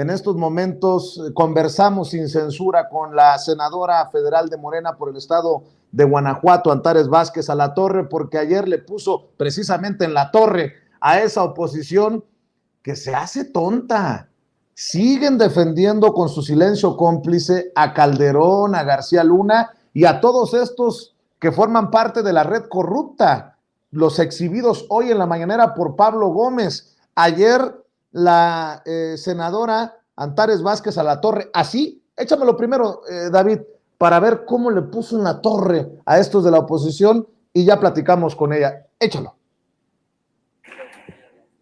En estos momentos conversamos sin censura con la senadora federal de Morena por el estado de Guanajuato, Antares Vázquez Alatorre, porque ayer le puso precisamente en la torre a esa oposición que se hace tonta. Siguen defendiendo con su silencio cómplice a Calderón, a García Luna y a todos estos que forman parte de la red corrupta, los exhibidos hoy en la mañanera por Pablo Gómez. Ayer la senadora Antares Vázquez Alatorre, así, échamelo primero, David, para ver cómo le puso en la torre a estos de la oposición y ya platicamos con ella. Échalo.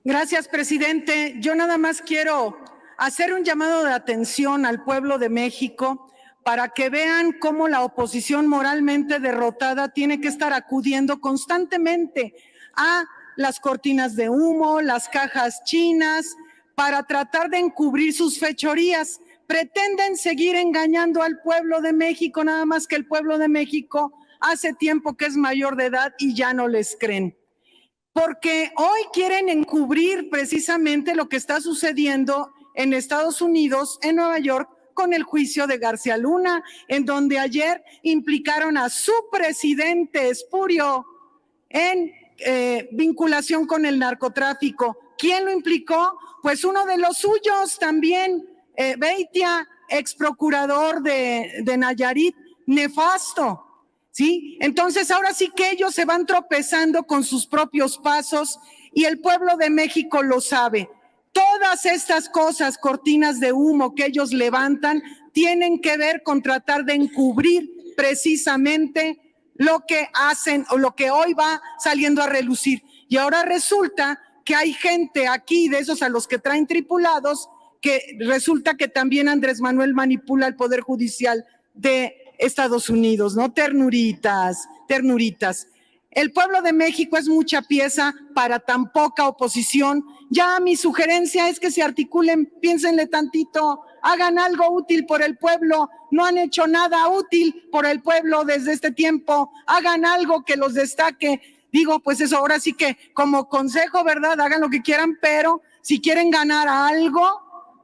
Gracias, presidente. Yo nada más quiero hacer un llamado de atención al pueblo de México para que vean cómo la oposición moralmente derrotada tiene que estar acudiendo constantemente a las cortinas de humo, las cajas chinas, para tratar de encubrir sus fechorías. Pretenden seguir engañando al pueblo de México, nada más que el pueblo de México hace tiempo que es mayor de edad y ya no les creen. Porque hoy quieren encubrir precisamente lo que está sucediendo en Estados Unidos, en Nueva York, con el juicio de García Luna, en donde ayer implicaron a su presidente espurio en vinculación con el narcotráfico. ¿Quién lo implicó? Pues uno de los suyos también, Beitia, ex procurador de Nayarit, nefasto. ¿Sí? Entonces ahora sí que ellos se van tropezando con sus propios pasos y el pueblo de México lo sabe. Todas estas cosas, cortinas de humo que ellos levantan, tienen que ver con tratar de encubrir precisamente lo que hacen o lo que hoy va saliendo a relucir. Y ahora resulta que hay gente aquí, de esos a los que traen tripulados, que resulta que también Andrés Manuel manipula el Poder Judicial de Estados Unidos, ¿no? Ternuritas, ternuritas. El pueblo de México es mucha pieza para tan poca oposición. Ya mi sugerencia es que se articulen, piénsenle tantito, hagan algo útil por el pueblo. No han hecho nada útil por el pueblo desde este tiempo. Hagan algo que los destaque. Digo, pues eso, ahora sí que como consejo, ¿verdad? Hagan lo que quieran, pero si quieren ganar algo,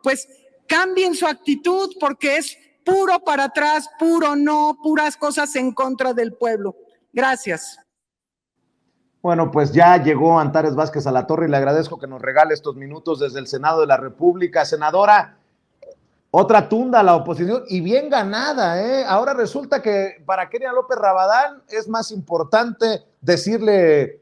pues cambien su actitud porque es puro para atrás, puro no, puras cosas en contra del pueblo. Gracias. Bueno, pues ya llegó Antares Vázquez Alatorre y le agradezco que nos regale estos minutos desde el Senado de la República. Senadora, otra tunda a la oposición y bien ganada, ¿eh? Ahora resulta que para Kenia López Rabadán es más importante decirle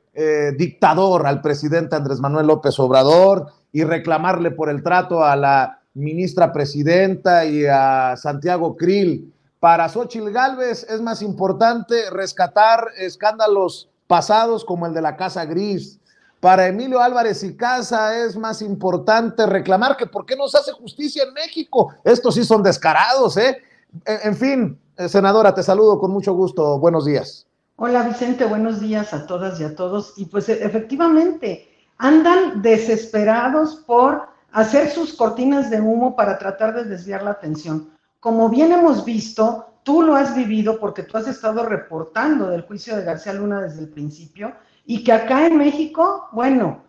dictador al presidente Andrés Manuel López Obrador y reclamarle por el trato a la ministra presidenta y a Santiago Krill. Para Xóchitl Gálvez es más importante rescatar escándalos pasados como el de la Casa Gris. Para Emilio Álvarez y Casa es más importante reclamar que por qué no se hace justicia en México. Estos sí son descarados, ¿eh? En fin, senadora, te saludo con mucho gusto. Buenos días. Hola Vicente, buenos días a todas y a todos. Y pues efectivamente, andan desesperados por hacer sus cortinas de humo para tratar de desviar la atención. Como bien hemos visto, tú lo has vivido porque tú has estado reportando del juicio de García Luna desde el principio y que acá en México, bueno,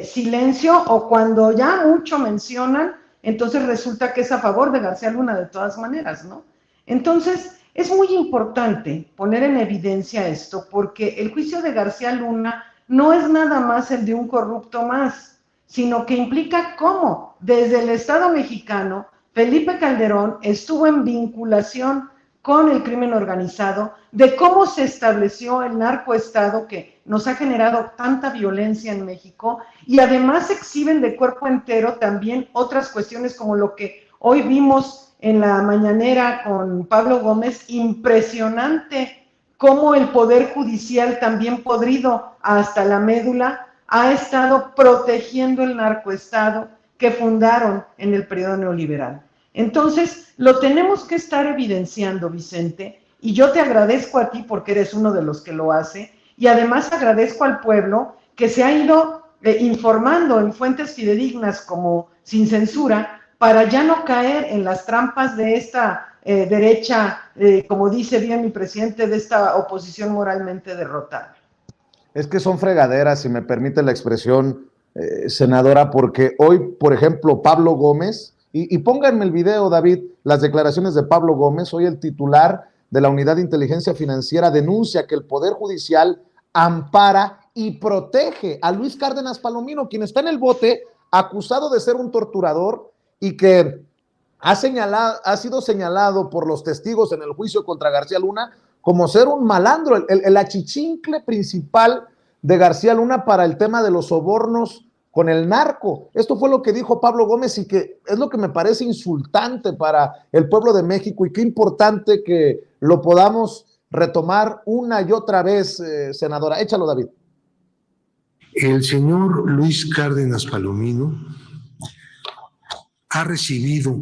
silencio o cuando ya mucho mencionan, entonces resulta que es a favor de García Luna de todas maneras, ¿no? Entonces, es muy importante poner en evidencia esto porque el juicio de García Luna no es nada más el de un corrupto más, sino que implica cómo desde el Estado mexicano Felipe Calderón estuvo en vinculación con el crimen organizado, de cómo se estableció el narcoestado que nos ha generado tanta violencia en México y además exhiben de cuerpo entero también otras cuestiones como lo que hoy vimos en la mañanera con Pablo Gómez, impresionante cómo el Poder Judicial también podrido hasta la médula ha estado protegiendo el narcoestado que fundaron en el periodo neoliberal. Entonces, lo tenemos que estar evidenciando, Vicente, y yo te agradezco a ti porque eres uno de los que lo hace, y además agradezco al pueblo que se ha ido informando en fuentes fidedignas como Sin Censura, para ya no caer en las trampas de esta derecha, como dice bien mi presidente, de esta oposición moralmente derrotada. Es que son fregaderas, si me permite la expresión, senadora, porque hoy, por ejemplo, Pablo Gómez Y pónganme el video, David, las declaraciones de Pablo Gómez. Hoy el titular de la Unidad de Inteligencia Financiera denuncia que el Poder Judicial ampara y protege a Luis Cárdenas Palomino, quien está en el bote acusado de ser un torturador y que ha sido señalado por los testigos en el juicio contra García Luna como ser un malandro, el achichincle principal de García Luna para el tema de los sobornos con el narco. Esto fue lo que dijo Pablo Gómez y que es lo que me parece insultante para el pueblo de México, y qué importante que lo podamos retomar una y otra vez, senadora. Échalo, David. El señor Luis Cárdenas Palomino ha recibido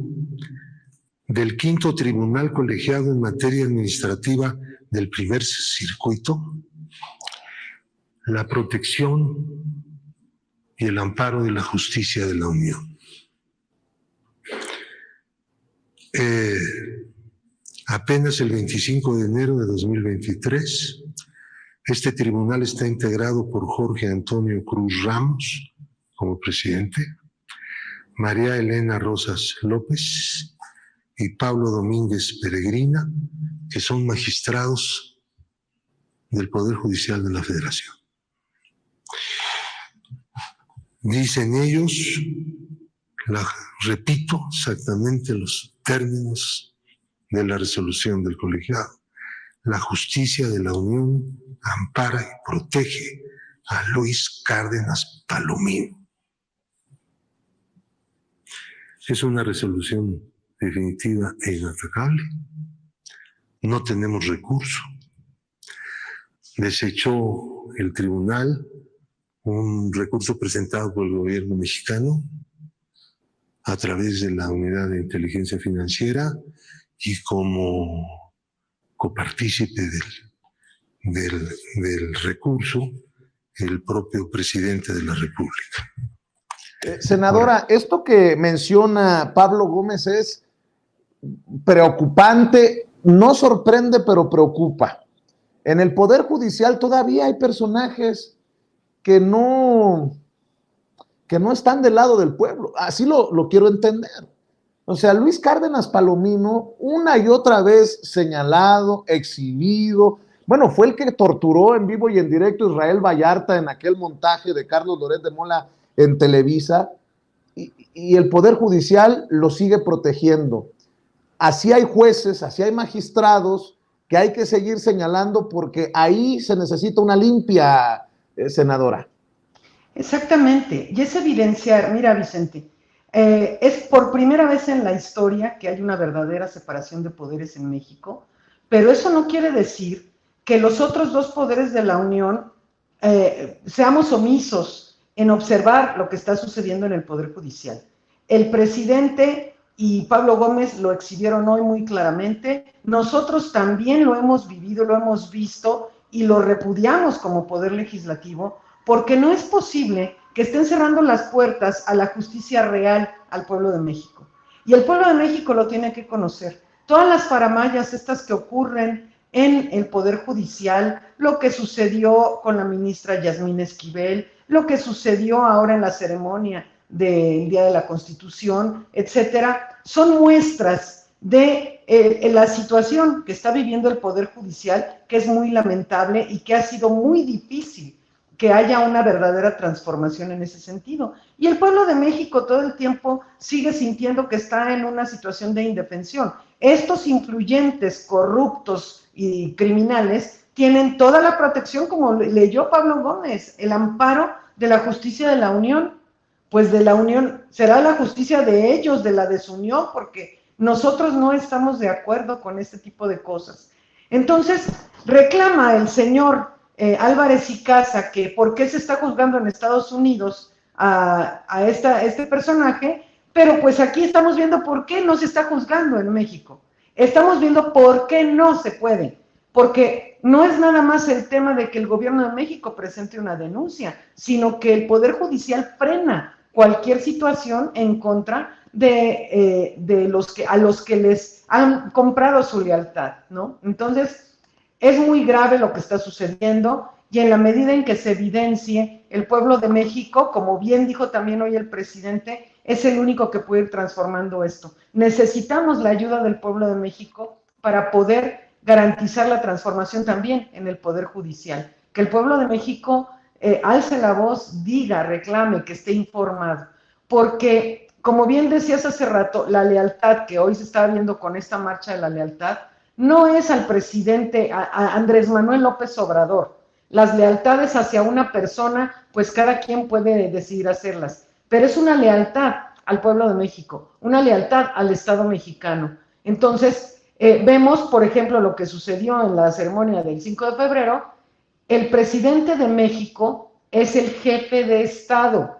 del Quinto Tribunal Colegiado en Materia Administrativa del Primer Circuito la protección y el amparo de la justicia de la Unión. Apenas el 25 de enero de 2023, este tribunal está integrado por Jorge Antonio Cruz Ramos como presidente, María Elena Rosas López y Pablo Domínguez Peregrina, que son magistrados del Poder Judicial de la Federación. Dicen ellos, repito exactamente los términos de la resolución del colegiado: la justicia de la Unión ampara y protege a Luis Cárdenas Palomino. Es una resolución definitiva e inatacable. No tenemos recurso. Desechó el tribunal un recurso presentado por el gobierno mexicano a través de la Unidad de Inteligencia Financiera y como copartícipe del recurso, el propio presidente de la República. Senadora, esto que menciona Pablo Gómez es preocupante, no sorprende, pero preocupa. En el Poder Judicial todavía hay personajes que no están del lado del pueblo. Así lo quiero entender. O sea, Luis Cárdenas Palomino, una y otra vez señalado, exhibido. Bueno, fue el que torturó en vivo y en directo a Israel Vallarta en aquel montaje de Carlos Loret de Mola en Televisa, y el Poder Judicial lo sigue protegiendo. Así hay jueces, así hay magistrados que hay que seguir señalando, porque ahí se necesita una limpia, senadora. Exactamente, y es evidenciar, mira, Vicente, es por primera vez en la historia que hay una verdadera separación de poderes en México, pero eso no quiere decir que los otros dos poderes de la Unión seamos omisos en observar lo que está sucediendo en el Poder Judicial. El presidente y Pablo Gómez lo exhibieron hoy muy claramente. Nosotros también lo hemos vivido, lo hemos visto y lo repudiamos como Poder Legislativo, porque no es posible que estén cerrando las puertas a la justicia real al pueblo de México. Y el pueblo de México lo tiene que conocer. Todas las faramayas estas que ocurren en el Poder Judicial, lo que sucedió con la ministra Yasmín Esquivel, lo que sucedió ahora en la ceremonia del Día de la Constitución, etcétera, son muestras de la situación que está viviendo el Poder Judicial, que es muy lamentable y que ha sido muy difícil que haya una verdadera transformación en ese sentido. Y el pueblo de México todo el tiempo sigue sintiendo que está en una situación de indefensión. Estos influyentes, corruptos y criminales tienen toda la protección, como leyó Pablo Gómez, el amparo de la justicia de la Unión. Pues de la Unión, será la justicia de ellos, de la desunión, porque nosotros no estamos de acuerdo con este tipo de cosas. Entonces, reclama el señor Álvarez y Casa que por qué se está juzgando en Estados Unidos a este personaje, pero pues aquí estamos viendo por qué no se está juzgando en México. Estamos viendo por qué no se puede, porque no es nada más el tema de que el gobierno de México presente una denuncia, sino que el Poder Judicial frena cualquier situación en contra de a los que les han comprado su lealtad, ¿no? Entonces, es muy grave lo que está sucediendo, y en la medida en que se evidencie, el pueblo de México, como bien dijo también hoy el presidente, es el único que puede ir transformando esto. Necesitamos la ayuda del pueblo de México para poder garantizar la transformación también en el Poder Judicial. Que el pueblo de México alce la voz, diga, reclame, que esté informado. Porque, como bien decías hace rato, la lealtad que hoy se está viendo con esta marcha de la lealtad no es al presidente, a Andrés Manuel López Obrador. Las lealtades hacia una persona, pues cada quien puede decidir hacerlas, pero es una lealtad al pueblo de México, una lealtad al Estado mexicano. Entonces, vemos, por ejemplo, lo que sucedió en la ceremonia del 5 de febrero, el presidente de México es el jefe de Estado.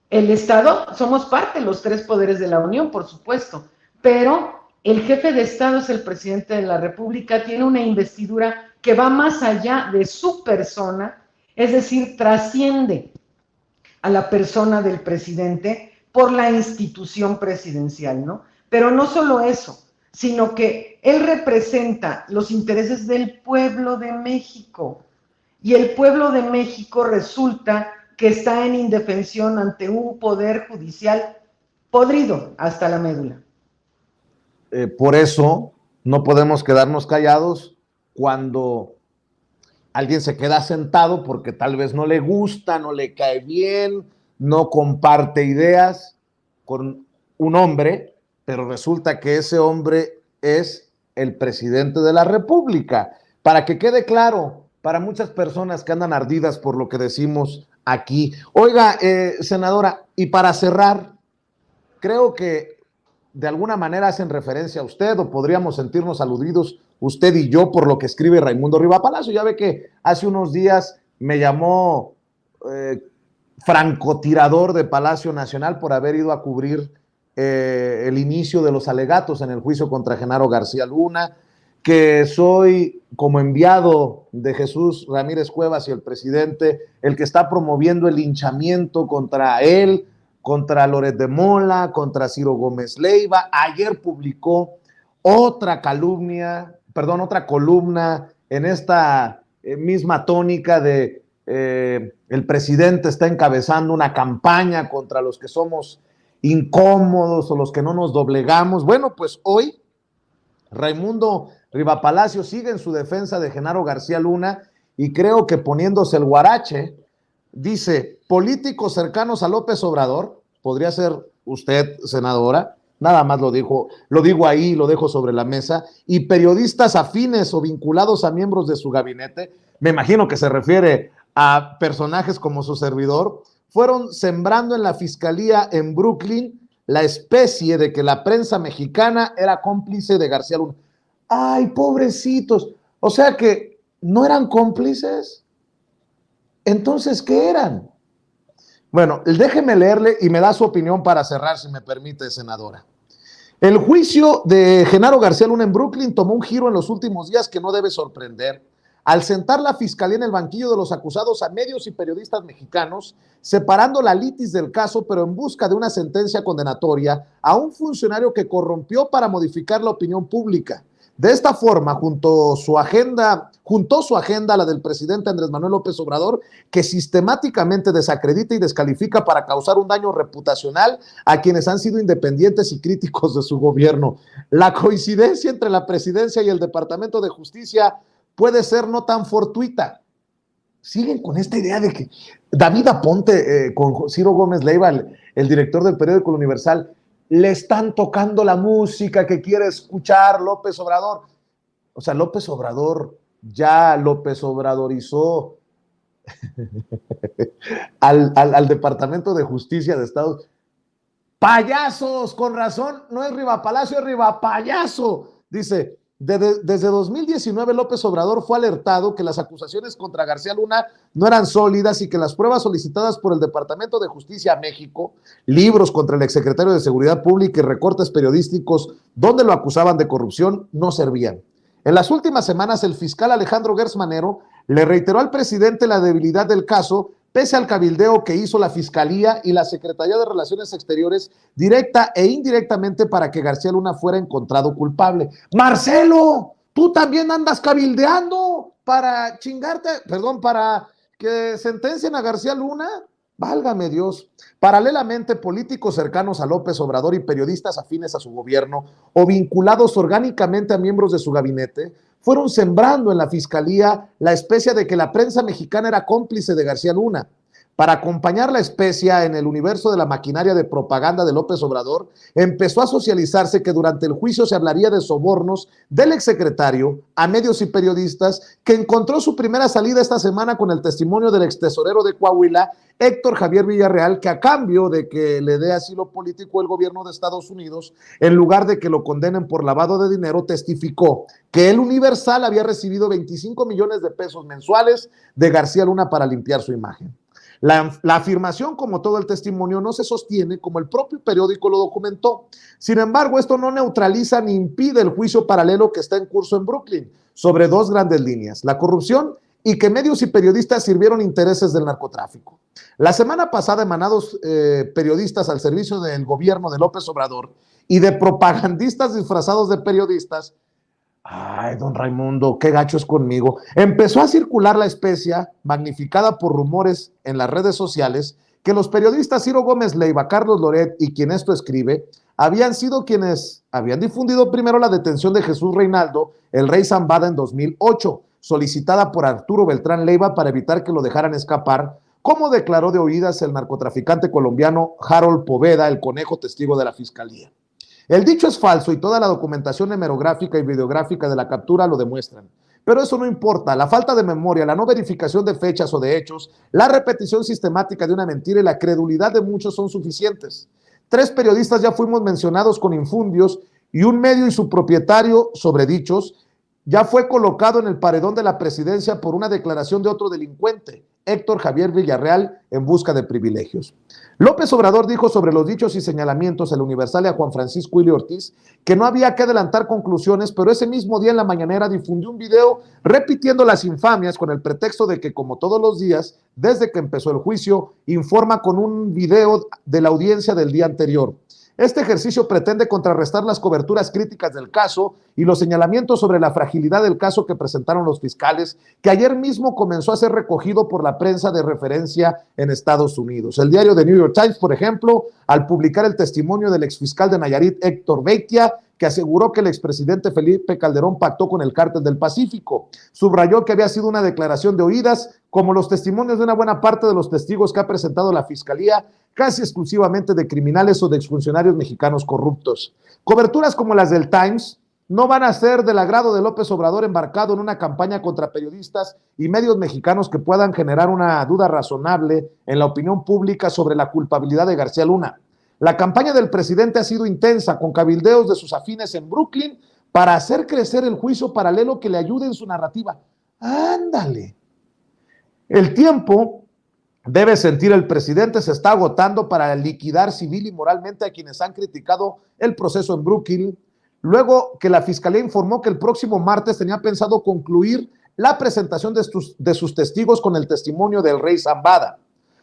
El Estado, somos parte de los tres poderes de la Unión, por supuesto, pero el jefe de Estado es el presidente de la República, tiene una investidura que va más allá de su persona, es decir, trasciende a la persona del presidente por la institución presidencial, ¿no? Pero no solo eso, sino que él representa los intereses del pueblo de México, y el pueblo de México resulta que está en indefensión ante un poder judicial podrido hasta la médula. Por eso no podemos quedarnos callados cuando alguien se queda sentado porque tal vez no le gusta, no le cae bien, no comparte ideas con un hombre, pero resulta que ese hombre es el presidente de la República. Para que quede claro, para muchas personas que andan ardidas por lo que decimos aquí. Oiga, senadora, y para cerrar, creo que de alguna manera hacen referencia a usted o podríamos sentirnos aludidos usted y yo por lo que escribe Raimundo Riva Palacio. Ya ve que hace unos días me llamó francotirador de Palacio Nacional por haber ido a cubrir el inicio de los alegatos en el juicio contra Genaro García Luna, que soy como enviado de Jesús Ramírez Cuevas y el presidente, el que está promoviendo el linchamiento contra él, contra Loret de Mola, contra Ciro Gómez Leiva. Ayer publicó otra columna en esta misma tónica de el presidente está encabezando una campaña contra los que somos incómodos o los que no nos doblegamos. Bueno, pues hoy Raimundo Riva Palacio sigue en su defensa de Genaro García Luna y creo que poniéndose el guarache, dice, políticos cercanos a López Obrador, podría ser usted, senadora, nada más lo digo ahí, lo dejo sobre la mesa, y periodistas afines o vinculados a miembros de su gabinete, me imagino que se refiere a personajes como su servidor, fueron sembrando en la fiscalía en Brooklyn la especie de que la prensa mexicana era cómplice de García Luna. ¡Ay, pobrecitos! O sea que no eran cómplices. Entonces, ¿qué eran? Bueno, déjeme leerle y me da su opinión para cerrar, si me permite, senadora. El juicio de Genaro García Luna en Brooklyn tomó un giro en los últimos días que no debe sorprender. Al sentar la fiscalía en el banquillo de los acusados a medios y periodistas mexicanos, separando la litis del caso, pero en busca de una sentencia condenatoria a un funcionario que corrompió para modificar la opinión pública. De esta forma, juntó su agenda a la del presidente Andrés Manuel López Obrador, que sistemáticamente desacredita y descalifica para causar un daño reputacional a quienes han sido independientes y críticos de su gobierno. La coincidencia entre la presidencia y el Departamento de Justicia puede ser no tan fortuita. Siguen con esta idea de que David Aponte con Ciro Gómez Leiva, el director del periódico El Universal, le están tocando la música que quiere escuchar López Obrador. O sea, López Obrador ya López Obradorizó al Departamento de Justicia de Estados Unidos. Payasos, con razón, no es Riva Palacio, es Riva Payaso. Dice, desde 2019 López Obrador fue alertado que las acusaciones contra García Luna no eran sólidas y que las pruebas solicitadas por el Departamento de Justicia a México, libros contra el exsecretario de Seguridad Pública y recortes periodísticos donde lo acusaban de corrupción, no servían. En las últimas semanas, el fiscal Alejandro Gertz Manero le reiteró al presidente la debilidad del caso, pese al cabildeo que hizo la Fiscalía y la Secretaría de Relaciones Exteriores directa e indirectamente para que García Luna fuera encontrado culpable. Marcelo, tú también andas cabildeando para chingarte, para que sentencien a García Luna. Válgame Dios. Paralelamente, políticos cercanos a López Obrador y periodistas afines a su gobierno o vinculados orgánicamente a miembros de su gabinete fueron sembrando en la fiscalía la especia de que la prensa mexicana era cómplice de García Luna. Para acompañar la especia en el universo de la maquinaria de propaganda de López Obrador, empezó a socializarse que durante el juicio se hablaría de sobornos del exsecretario a medios y periodistas, que encontró su primera salida esta semana con el testimonio del extesorero de Coahuila, Héctor Javier Villarreal, que a cambio de que le dé asilo político el gobierno de Estados Unidos, en lugar de que lo condenen por lavado de dinero, testificó que el Universal había recibido 25 millones de pesos mensuales de García Luna para limpiar su imagen. La afirmación, como todo el testimonio, no se sostiene, como el propio periódico lo documentó. Sin embargo, esto no neutraliza ni impide el juicio paralelo que está en curso en Brooklyn sobre dos grandes líneas: la corrupción y que medios y periodistas sirvieron intereses del narcotráfico. La semana pasada, emanados periodistas al servicio del gobierno de López Obrador y de propagandistas disfrazados de periodistas, ay, don Raimundo, qué gacho es conmigo. Empezó a circular la especia, magnificada por rumores en las redes sociales, que los periodistas Ciro Gómez Leiva, Carlos Loret y quien esto escribe, habían sido quienes habían difundido primero la detención de Jesús Reinaldo, el rey Zambada, en 2008, solicitada por Arturo Beltrán Leiva para evitar que lo dejaran escapar, como declaró de oídas el narcotraficante colombiano Harold Poveda, el conejo testigo de la fiscalía. El dicho es falso y toda la documentación hemerográfica y videográfica de la captura lo demuestran. Pero eso no importa. La falta de memoria, la no verificación de fechas o de hechos, la repetición sistemática de una mentira y la credulidad de muchos son suficientes. 3 periodistas ya fuimos mencionados con infundios y un medio y su propietario sobre dichos ya fue colocado en el paredón de la presidencia por una declaración de otro delincuente, Héctor Javier Villarreal, en busca de privilegios. López Obrador dijo sobre los dichos y señalamientos al Universal y a Juan Francisco Ili Ortiz que no había que adelantar conclusiones, pero ese mismo día en la mañanera difundió un video repitiendo las infamias con el pretexto de que, como todos los días, desde que empezó el juicio, informa con un video de la audiencia del día anterior. Este ejercicio pretende contrarrestar las coberturas críticas del caso y los señalamientos sobre la fragilidad del caso que presentaron los fiscales, que ayer mismo comenzó a ser recogido por la prensa de referencia en Estados Unidos. El diario The New York Times, por ejemplo, al publicar el testimonio del exfiscal de Nayarit, Héctor Beitia, que aseguró que el expresidente Felipe Calderón pactó con el Cártel del Pacífico, subrayó que había sido una declaración de oídas, como los testimonios de una buena parte de los testigos que ha presentado la Fiscalía, casi exclusivamente de criminales o de exfuncionarios mexicanos corruptos. Coberturas como las del Times no van a ser del agrado de López Obrador, embarcado en una campaña contra periodistas y medios mexicanos que puedan generar una duda razonable en la opinión pública sobre la culpabilidad de García Luna. La campaña del presidente ha sido intensa, con cabildeos de sus afines en Brooklyn para hacer crecer el juicio paralelo que le ayude en su narrativa. ¡Ándale! El tiempo, debe sentir el presidente, se está agotando para liquidar civil y moralmente a quienes han criticado el proceso en Brooklyn, luego que la Fiscalía informó que el próximo martes tenía pensado concluir la presentación de sus testigos con el testimonio del rey Zambada.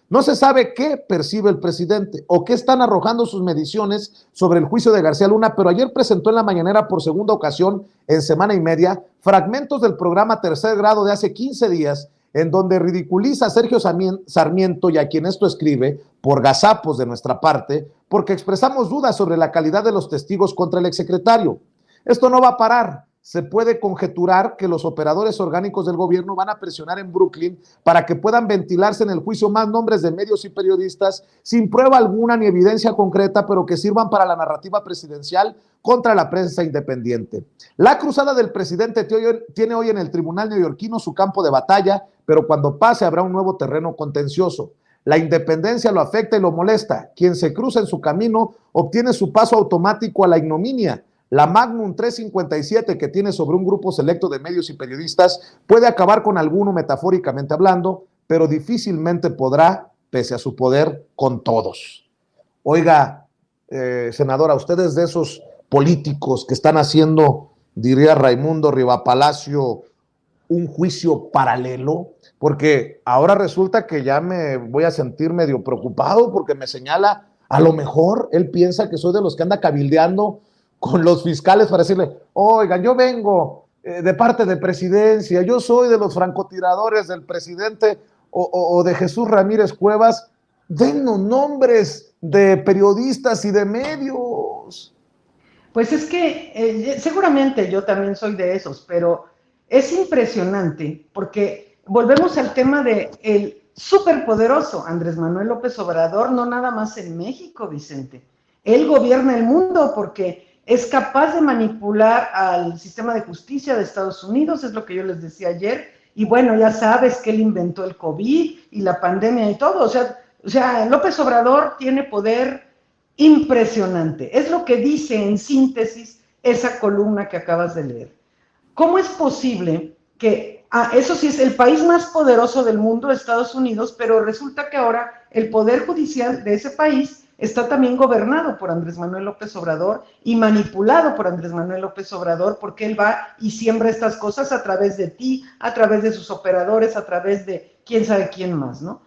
No se sabe qué percibe el presidente o qué están arrojando sus mediciones sobre el juicio de García Luna, pero ayer presentó en la mañanera por segunda ocasión en semana y media fragmentos del programa Tercer Grado de hace 15 días, en donde ridiculiza a Sergio Sarmiento y a quien esto escribe, por gazapos de nuestra parte, porque expresamos dudas sobre la calidad de los testigos contra el exsecretario. Esto no va a parar. Se puede conjeturar que los operadores orgánicos del gobierno van a presionar en Brooklyn para que puedan ventilarse en el juicio más nombres de medios y periodistas sin prueba alguna ni evidencia concreta, pero que sirvan para la narrativa presidencial contra la prensa independiente. La cruzada del presidente tiene hoy en el tribunal neoyorquino su campo de batalla, pero cuando pase habrá un nuevo terreno contencioso. La independencia lo afecta y lo molesta. Quien se cruza en su camino obtiene su paso automático a la ignominia. La Magnum 357 que tiene sobre un grupo selecto de medios y periodistas puede acabar con alguno metafóricamente hablando, pero difícilmente podrá, pese a su poder, con todos. Oiga, senadora, ustedes de esos políticos que están haciendo, diría Raimundo Rivapalacio, un juicio paralelo, porque ahora resulta que ya me voy a sentir medio preocupado porque me señala, a lo mejor él piensa que soy de los que anda cabildeando con los fiscales para decirle, oigan, yo vengo de parte de presidencia, yo soy de los francotiradores del presidente o de Jesús Ramírez Cuevas, Denos nombres de periodistas y de medios. Pues es que seguramente yo también soy de esos, pero es impresionante porque volvemos al tema de el superpoderoso Andrés Manuel López Obrador, no nada más en México, Vicente. Él gobierna el mundo porque es capaz de manipular al sistema de justicia de Estados Unidos, es lo que yo les decía ayer, y bueno, ya sabes que él inventó el COVID y la pandemia y todo, o sea, López Obrador tiene poder impresionante. Es lo que dice en síntesis esa columna que acabas de leer. ¿Cómo es posible que, eso sí es el país más poderoso del mundo, Estados Unidos, pero resulta que ahora el poder judicial de ese país está también gobernado por Andrés Manuel López Obrador y manipulado por Andrés Manuel López Obrador, porque él va y siembra estas cosas a través de ti, a través de sus operadores, a través de quién sabe quién más, ¿no?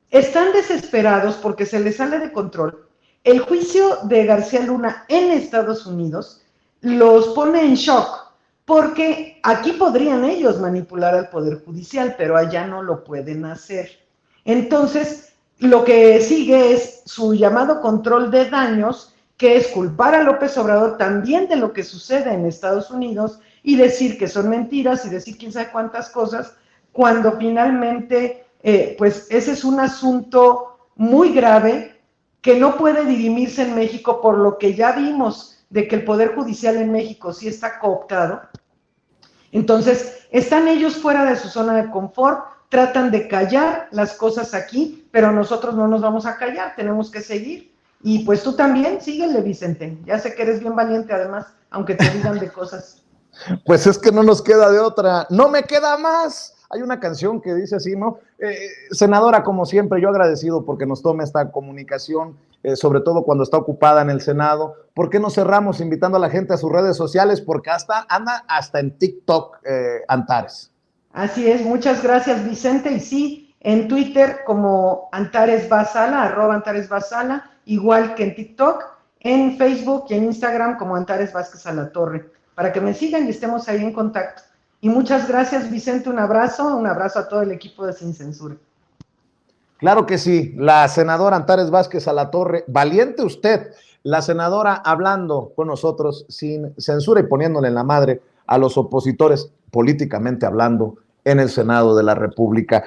Están desesperados porque se les sale de control. El juicio de García Luna en Estados Unidos los pone en shock, porque aquí podrían ellos manipular al Poder Judicial, pero allá no lo pueden hacer. Entonces, lo que sigue es su llamado control de daños, que es culpar a López Obrador también de lo que sucede en Estados Unidos y decir que son mentiras y decir quién sabe cuántas cosas, cuando finalmente, pues ese es un asunto muy grave que no puede dirimirse en México por lo que ya vimos de que el Poder Judicial en México sí está cooptado. Entonces, están ellos fuera de su zona de confort, tratan de callar las cosas aquí, pero nosotros no nos vamos a callar, tenemos que seguir. Y pues tú también, síguele, Vicente. Ya sé que eres bien valiente además, aunque te digan de cosas. Pues es que no nos queda de otra. No me queda más. Hay una canción que dice así, ¿no? Senadora, como siempre, yo agradecido porque nos tome esta comunicación, sobre todo cuando está ocupada en el Senado. ¿Por qué no cerramos invitando a la gente a sus redes sociales? Porque anda hasta en TikTok, Antares. Así es, muchas gracias, Vicente. Y sí, en Twitter como Antares Basala, @AntaresBasala, igual que en TikTok, en Facebook y en Instagram como Antares Vázquez Alatorre, para que me sigan y estemos ahí en contacto. Y muchas gracias, Vicente, un abrazo a todo el equipo de Sin Censura. Claro que sí, la senadora Antares Vázquez Alatorre, valiente usted, la senadora hablando con nosotros sin censura y poniéndole en la madre a los opositores, políticamente hablando, en el Senado de la República.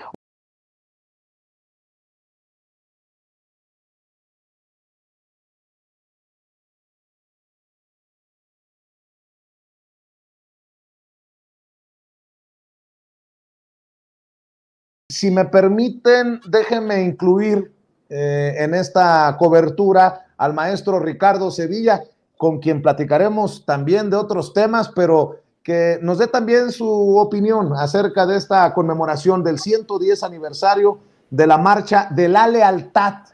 Si me permiten, déjenme incluir en esta cobertura al maestro Ricardo Sevilla, con quien platicaremos también de otros temas, pero que nos dé también su opinión acerca de esta conmemoración del 110 aniversario de la Marcha de la Lealtad.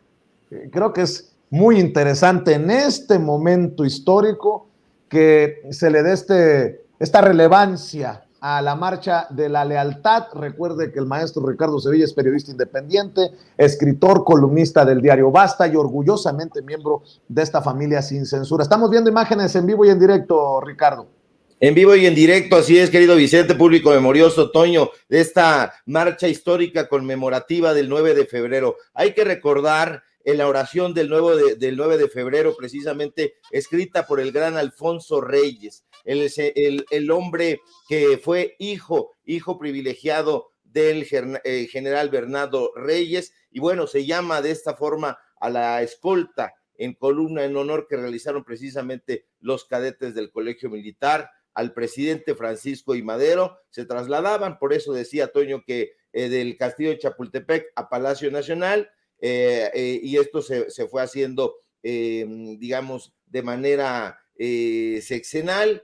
Creo que es muy interesante en este momento histórico que se le dé esta relevancia a la Marcha de la Lealtad. Recuerde que el maestro Ricardo Sevilla es periodista independiente, escritor, columnista del diario Basta y orgullosamente miembro de esta familia Sin Censura. Estamos viendo imágenes en vivo y en directo, Ricardo. En vivo y en directo, así es, querido Vicente, público memorioso, Toño, de esta marcha histórica conmemorativa del 9 de febrero. Hay que recordar en la oración del 9 de febrero, precisamente escrita por el gran Alfonso Reyes, el hombre que fue hijo privilegiado del general Bernardo Reyes, y bueno, se llama de esta forma a la escolta en columna en honor que realizaron precisamente los cadetes del Colegio Militar al presidente Francisco I. Madero. Se trasladaban, por eso decía Toño que del Castillo de Chapultepec a Palacio Nacional, y esto se fue haciendo, digamos, de manera sexenal,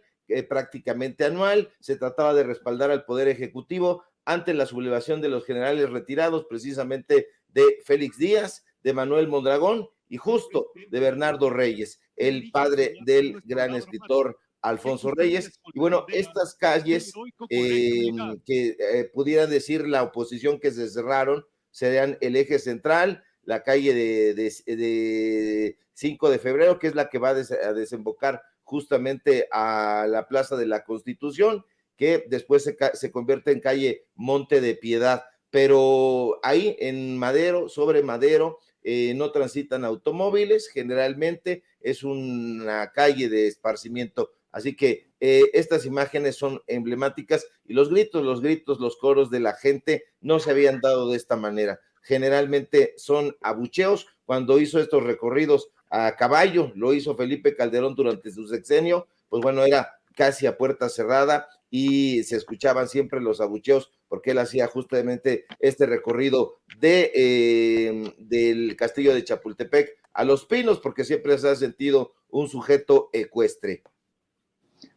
prácticamente anual. Se trataba de respaldar al Poder Ejecutivo ante la sublevación de los generales retirados, precisamente de Félix Díaz, de Manuel Mondragón y justo de Bernardo Reyes, el padre del gran escritor Alfonso Reyes. Y bueno, estas calles que pudieran decir la oposición que se cerraron serían el eje central, la calle de 5 de febrero, que es la que va a desembocar justamente a la Plaza de la Constitución, que después se convierte en calle Monte de Piedad. Pero ahí en Madero, sobre Madero, no transitan automóviles, generalmente es una calle de esparcimiento, así que estas imágenes son emblemáticas y los gritos, los coros de la gente no se habían dado de esta manera. Generalmente son abucheos. Cuando hizo estos recorridos a caballo, lo hizo Felipe Calderón durante su sexenio, pues bueno, era casi a puerta cerrada y se escuchaban siempre los abucheos porque él hacía justamente este recorrido del castillo de Chapultepec a Los Pinos, porque siempre se ha sentido un sujeto ecuestre.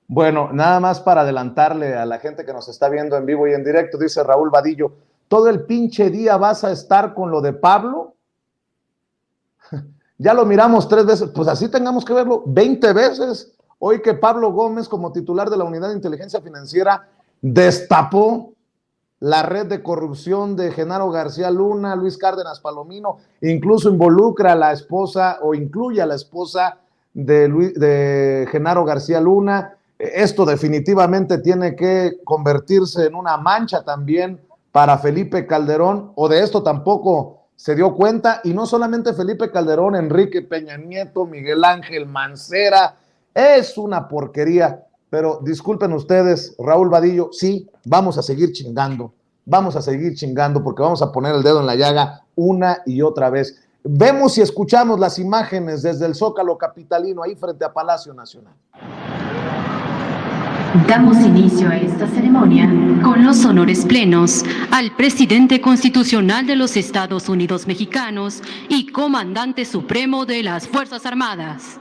Bueno, nada más para adelantarle a la gente que nos está viendo en vivo y en directo, dice Raúl Vadillo, ¿todo el pinche día vas a estar con lo de Pablo? Ya lo miramos 3 veces, pues así tengamos que verlo 20 veces. Hoy que Pablo Gómez, como titular de la Unidad de Inteligencia Financiera, destapó la red de corrupción de Genaro García Luna, Luis Cárdenas Palomino, incluso involucra a la esposa o incluye a la esposa de Genaro García Luna. Esto definitivamente tiene que convertirse en una mancha también para Felipe Calderón, o de esto tampoco se dio cuenta, y no solamente Felipe Calderón, Enrique Peña Nieto, Miguel Ángel Mancera, es una porquería, pero disculpen ustedes, Raúl Vadillo, sí, vamos a seguir chingando porque vamos a poner el dedo en la llaga una y otra vez. Vemos y escuchamos las imágenes desde el Zócalo capitalino, ahí frente a Palacio Nacional. Damos inicio a esta ceremonia con los honores plenos al presidente constitucional de los Estados Unidos mexicanos y comandante supremo de las Fuerzas Armadas.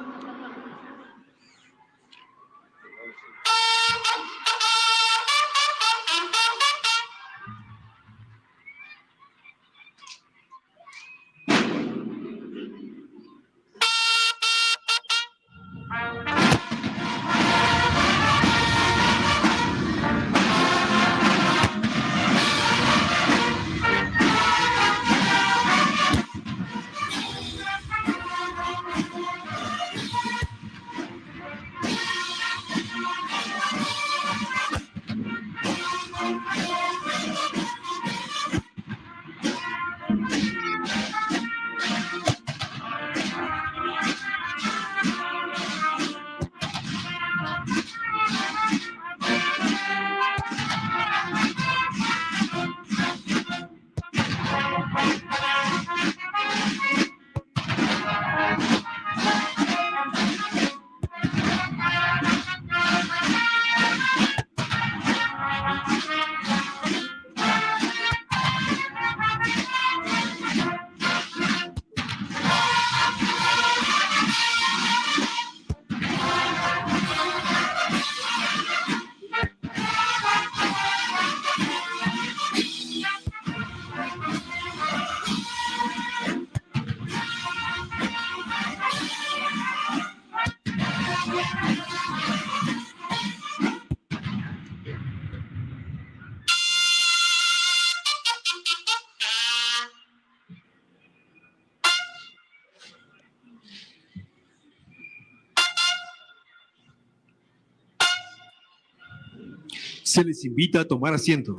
Se les invita a tomar asiento.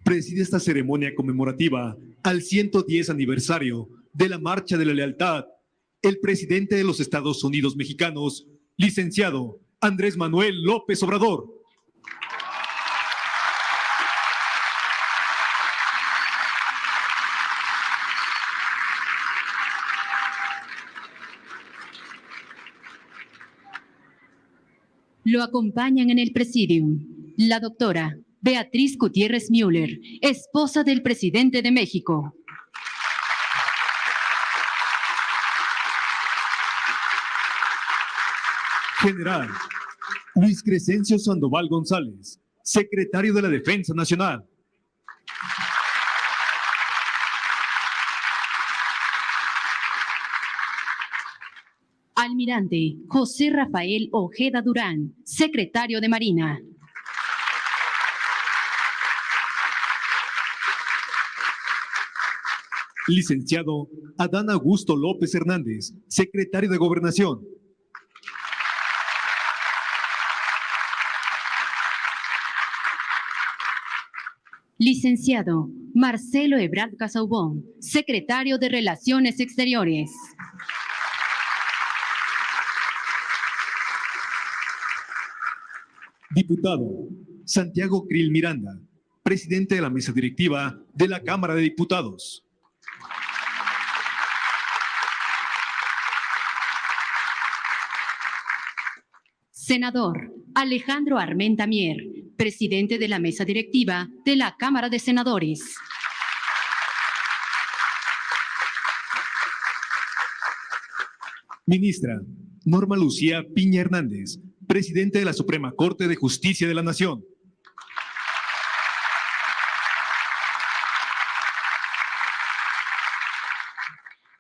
Preside esta ceremonia conmemorativa al 110 aniversario de la Marcha de la Lealtad el presidente de los Estados Unidos mexicanos, licenciado Andrés Manuel López Obrador. Lo acompañan en el presidium la doctora Beatriz Gutiérrez Müller, esposa del presidente de México. General Luis Crescencio Sandoval González, secretario de la Defensa Nacional. Almirante José Rafael Ojeda Durán, secretario de Marina. Licenciado Adán Augusto López Hernández, secretario de Gobernación. Licenciado Marcelo Ebrard Casaubon, secretario de Relaciones Exteriores. Diputado Santiago Krill Miranda, presidente de la mesa directiva de la Cámara de Diputados. Senador Alejandro Armenta Mier, presidente de la mesa directiva de la Cámara de Senadores. Ministra Norma Lucía Piña Hernández, presidente de la Suprema Corte de Justicia de la Nación.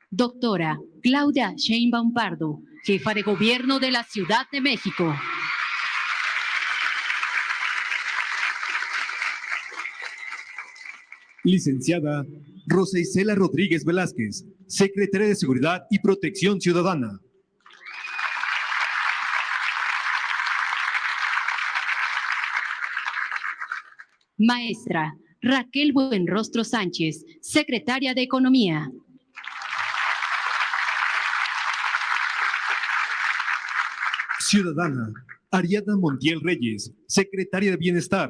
Doctora Claudia Sheinbaum Pardo, jefa de gobierno de la Ciudad de México. Licenciada Rosa Isela Rodríguez Velázquez, secretaria de Seguridad y Protección Ciudadana. Maestra Raquel Buenrostro Sánchez, secretaria de Economía. Ciudadana Ariadna Montiel Reyes, secretaria de Bienestar.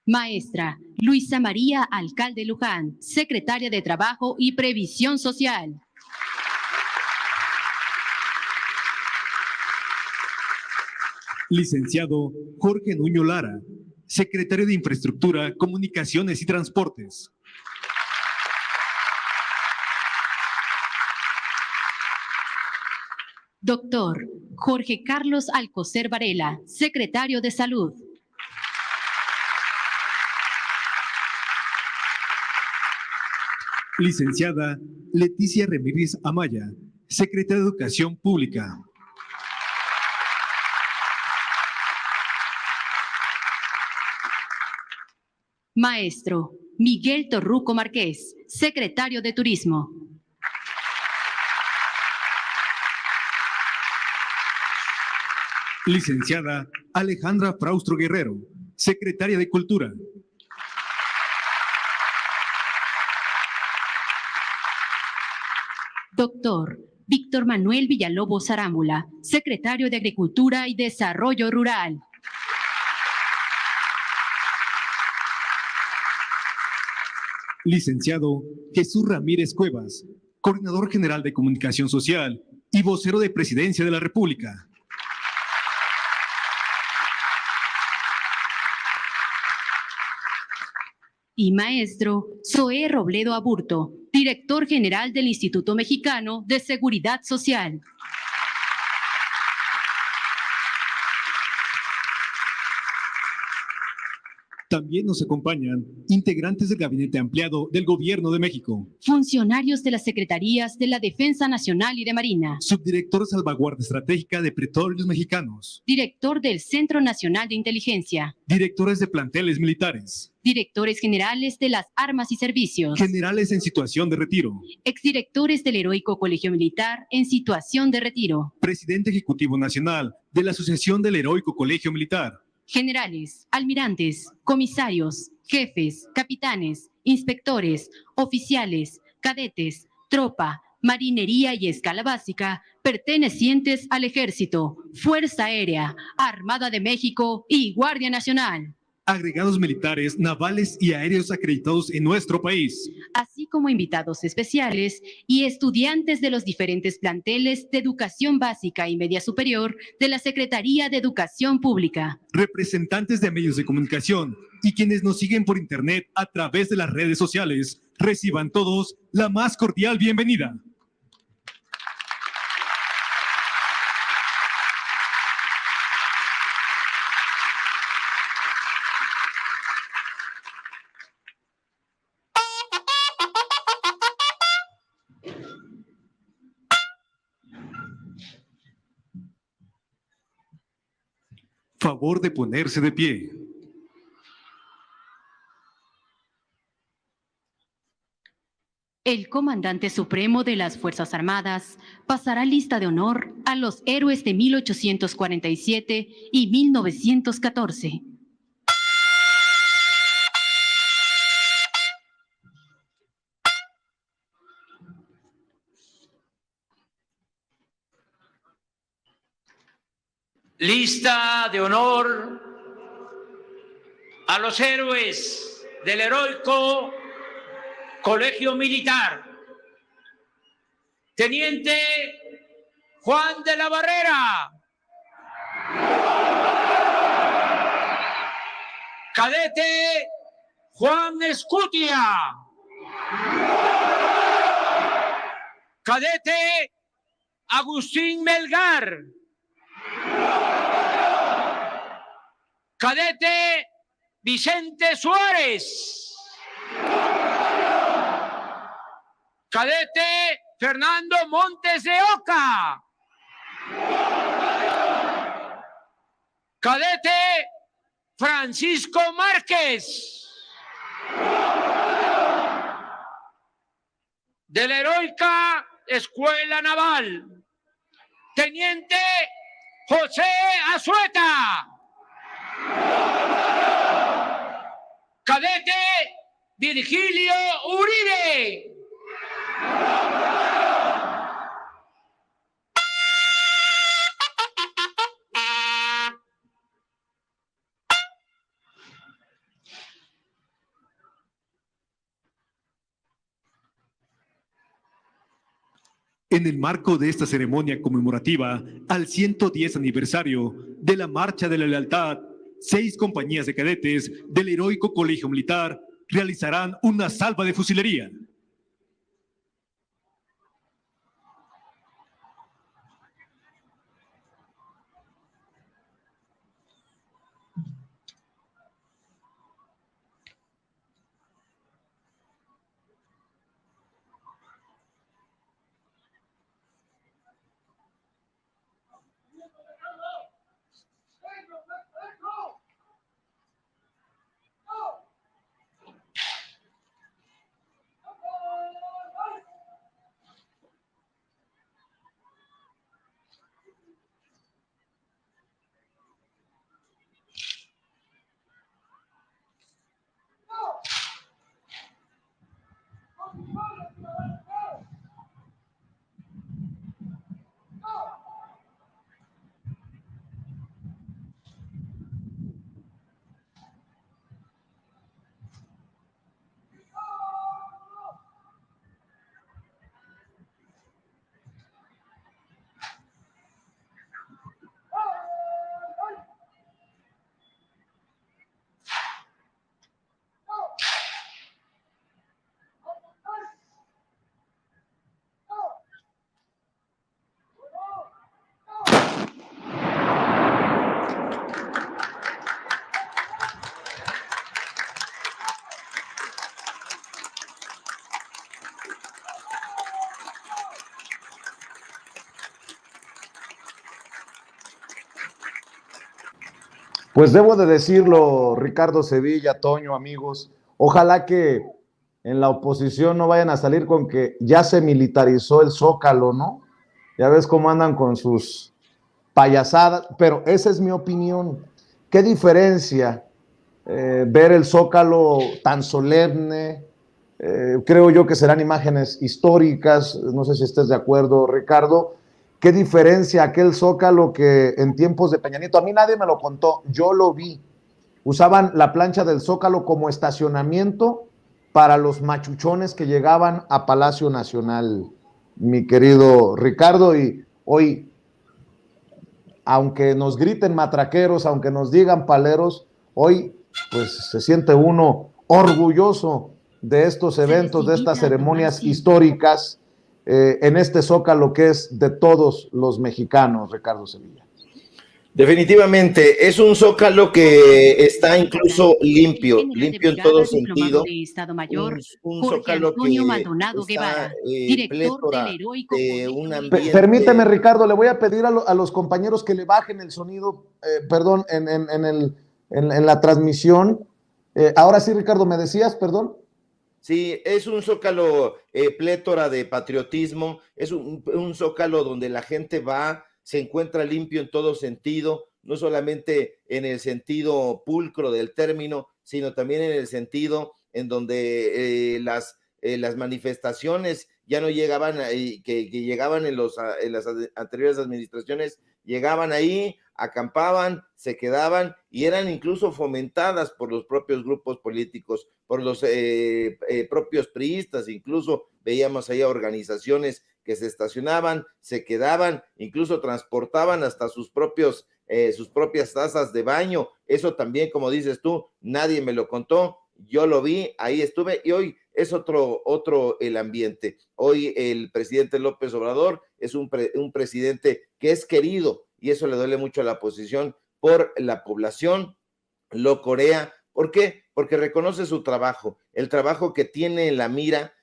Maestra Luisa María Alcalde Luján, secretaria de Trabajo y Previsión Social. Licenciado Jorge Nuño Lara, secretario de Infraestructura, Comunicaciones y Transportes. Doctor Jorge Carlos Alcocer Varela, secretario de Salud. Licenciada Leticia Ramírez Amaya, secretaria de Educación Pública. Maestro Miguel Torruco Márquez, secretario de Turismo. Licenciada Alejandra Fraustro Guerrero, secretaria de Cultura. Doctor Víctor Manuel Villalobos Arámbula, secretario de Agricultura y Desarrollo Rural. Licenciado Jesús Ramírez Cuevas, coordinador general de Comunicación Social y vocero de Presidencia de la República. Y maestro Zoé Robledo Aburto, director general del Instituto Mexicano de Seguridad Social. También nos acompañan integrantes del Gabinete Ampliado del Gobierno de México. Funcionarios de las Secretarías de la Defensa Nacional y de Marina. Subdirector de Salvaguardia Estratégica de Petróleos Mexicanos. Director del Centro Nacional de Inteligencia. Directores de planteles militares. Directores generales de las Armas y Servicios. Generales en situación de retiro. Exdirectores del Heroico Colegio Militar en situación de retiro. Presidente Ejecutivo Nacional de la Asociación del Heroico Colegio Militar. Generales, almirantes, comisarios, jefes, capitanes, inspectores, oficiales, cadetes, tropa, marinería y escala básica, pertenecientes al Ejército, Fuerza Aérea, Armada de México y Guardia Nacional. Agregados militares, navales y aéreos acreditados en nuestro país. Así como invitados especiales y estudiantes de los diferentes planteles de educación básica y media superior de la Secretaría de Educación Pública. Representantes de medios de comunicación y quienes nos siguen por internet a través de las redes sociales, reciban todos la más cordial bienvenida. Favor de ponerse de pie. El comandante supremo de las Fuerzas Armadas pasará lista de honor a los héroes de 1847 y 1914. Lista de honor a los héroes del heroico Colegio Militar. Teniente Juan de la Barrera. Cadete Juan Escutia. Cadete Agustín Melgar. Cadete Vicente Suárez. Cadete Fernando Montes de Oca. Cadete Francisco Márquez. De la heroica Escuela Naval, Teniente José Azueta. Cadete Virgilio Uribe. En el marco de esta ceremonia conmemorativa al 110 aniversario de la Marcha de la Lealtad, 6 compañías de cadetes del heroico Colegio Militar realizarán una salva de fusilería. Pues debo de decirlo, Ricardo Sevilla, Toño, amigos, ojalá que en la oposición no vayan a salir con que ya se militarizó el Zócalo, ¿no? Ya ves cómo andan con sus payasadas, pero esa es mi opinión. ¿Qué diferencia ver el Zócalo tan solemne? Creo yo que serán imágenes históricas, no sé si estés de acuerdo, Ricardo. ¿Qué diferencia aquel Zócalo que en tiempos de Peña Nieto? A mí nadie me lo contó, yo lo vi. Usaban la plancha del Zócalo como estacionamiento para los machuchones que llegaban a Palacio Nacional, mi querido Ricardo. Y hoy, aunque nos griten matraqueros, aunque nos digan paleros, hoy pues se siente uno orgulloso de estos eventos, de estas ceremonias históricas en este Zócalo que es de todos los mexicanos, Ricardo Sevilla. Definitivamente, es un Zócalo que está incluso limpio en todo sentido. Un Zócalo que está plétora de un ambiente. Permíteme, Ricardo, le voy a pedir a los compañeros que le bajen el sonido, perdón, en la transmisión. Ahora sí, Ricardo, ¿me decías, perdón? Sí, es un zócalo plétora de patriotismo, es un zócalo donde la gente va, se encuentra limpio en todo sentido, no solamente en el sentido pulcro del término, sino también en el sentido en donde las manifestaciones ya no llegaban, que llegaban en las anteriores administraciones, llegaban ahí, acampaban, se quedaban y eran incluso fomentadas por los propios grupos políticos, por los propios priistas, incluso veíamos ahí organizaciones que se estacionaban, se quedaban, incluso transportaban hasta sus propias tazas de baño. Eso también, como dices tú, nadie me lo contó, yo lo vi, ahí estuve, y hoy es otro el ambiente. Hoy el presidente López Obrador es un presidente que es querido, y eso le duele mucho a la oposición, por la población, lo corea. ¿Por qué? Porque reconoce su trabajo, el trabajo que tiene en la mira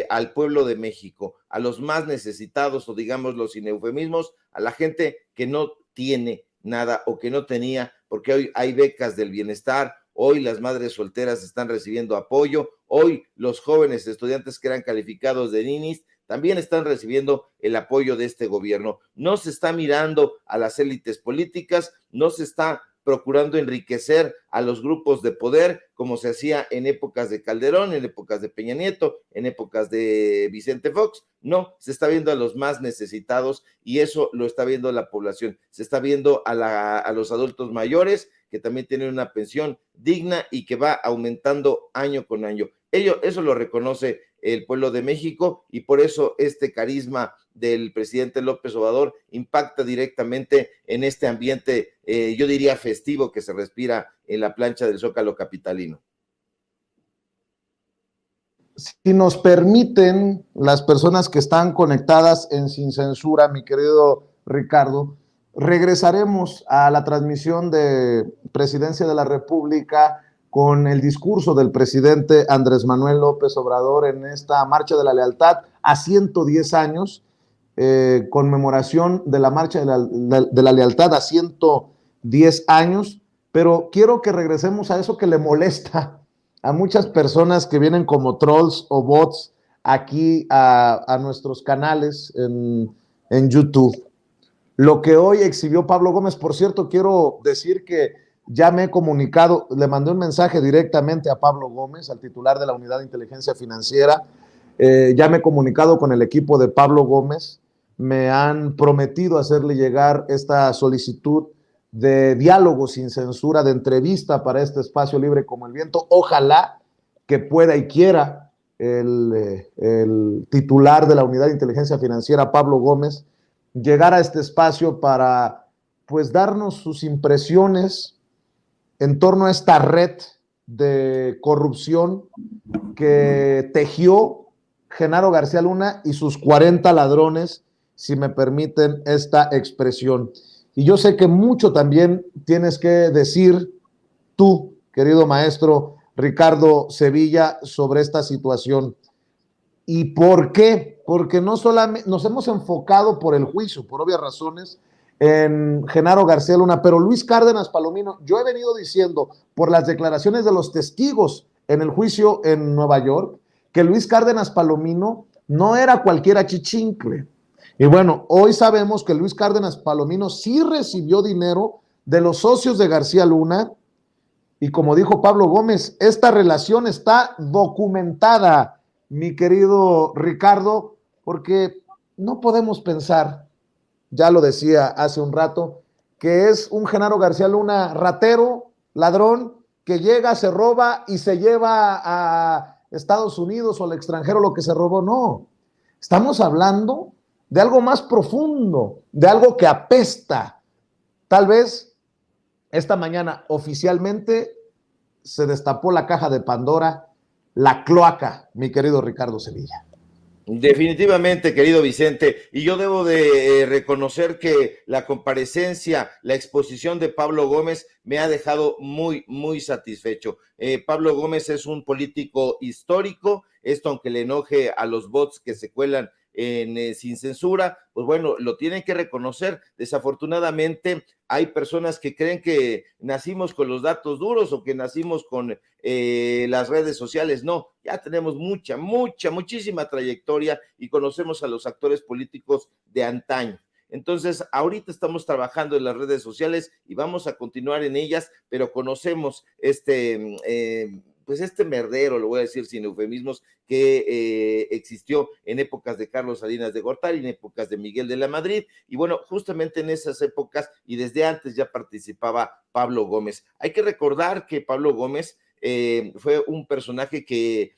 al pueblo de México, a los más necesitados, o digámoslo sin eufemismos, a la gente que no tiene nada o que no tenía, porque hoy hay becas del bienestar, hoy las madres solteras están recibiendo apoyo, hoy los jóvenes estudiantes que eran calificados de ninis también están recibiendo el apoyo de este gobierno. No se está mirando a las élites políticas, no se está procurando enriquecer a los grupos de poder, como se hacía en épocas de Calderón, en épocas de Peña Nieto, en épocas de Vicente Fox. No, se está viendo a los más necesitados, y eso lo está viendo la población. Se está viendo a los adultos mayores, que también tienen una pensión digna y que va aumentando año con año. Eso lo reconoce el pueblo de México, y por eso este carisma del presidente López Obrador impacta directamente en este ambiente, yo diría festivo, que se respira en la plancha del Zócalo capitalino. Si nos permiten las personas que están conectadas en Sin Censura, mi querido Ricardo, regresaremos a la transmisión de Presidencia de la República con el discurso del presidente Andrés Manuel López Obrador en esta Marcha de la Lealtad a 110 años, conmemoración de la Marcha de la Lealtad a 110 años, pero quiero que regresemos a eso que le molesta a muchas personas que vienen como trolls o bots aquí a nuestros canales en YouTube. Lo que hoy exhibió Pablo Gómez, por cierto, quiero decir que ya me he comunicado, le mandé un mensaje directamente a Pablo Gómez, al titular de la Unidad de Inteligencia Financiera. Ya me he comunicado con el equipo de Pablo Gómez, me han prometido hacerle llegar esta solicitud de diálogo sin censura, de entrevista para este espacio libre como el viento. Ojalá que pueda y quiera el titular de la Unidad de Inteligencia Financiera, Pablo Gómez, llegar a este espacio para pues darnos sus impresiones en torno a esta red de corrupción que tejió Genaro García Luna y sus 40 ladrones, si me permiten esta expresión. Y yo sé que mucho también tienes que decir tú, querido maestro Ricardo Sevilla, sobre esta situación. ¿Y por qué? Porque no solamente nos hemos enfocado por el juicio, por obvias razones, en Genaro García Luna, pero Luis Cárdenas Palomino, yo he venido diciendo por las declaraciones de los testigos en el juicio en Nueva York, que Luis Cárdenas Palomino no era cualquier achichincle. Y bueno, hoy sabemos que Luis Cárdenas Palomino sí recibió dinero de los socios de García Luna, y como dijo Pablo Gómez, esta relación está documentada, mi querido Ricardo, porque no podemos pensar, ya lo decía hace un rato, que es un Genaro García Luna ratero, ladrón, que llega, se roba y se lleva a Estados Unidos o al extranjero lo que se robó. No, estamos hablando de algo más profundo, de algo que apesta. Tal vez esta mañana oficialmente se destapó la caja de Pandora, la cloaca, mi querido Ricardo Sevilla. Definitivamente, querido Vicente, y yo debo de reconocer que la comparecencia, la exposición de Pablo Gómez me ha dejado muy, muy satisfecho. Pablo Gómez es un político histórico, esto aunque le enoje a los bots que se cuelan en Sin Censura, pues bueno, lo tienen que reconocer. Desafortunadamente hay personas que creen que nacimos con los datos duros o que nacimos con las redes sociales. No, ya tenemos muchísima trayectoria y conocemos a los actores políticos de antaño. Entonces, ahorita estamos trabajando en las redes sociales y vamos a continuar en ellas, pero conocemos pues este merdero, lo voy a decir sin eufemismos, que existió en épocas de Carlos Salinas de Gortari, en épocas de Miguel de la Madrid, y bueno, justamente en esas épocas y desde antes ya participaba Pablo Gómez. Hay que recordar que Pablo Gómez fue un personaje que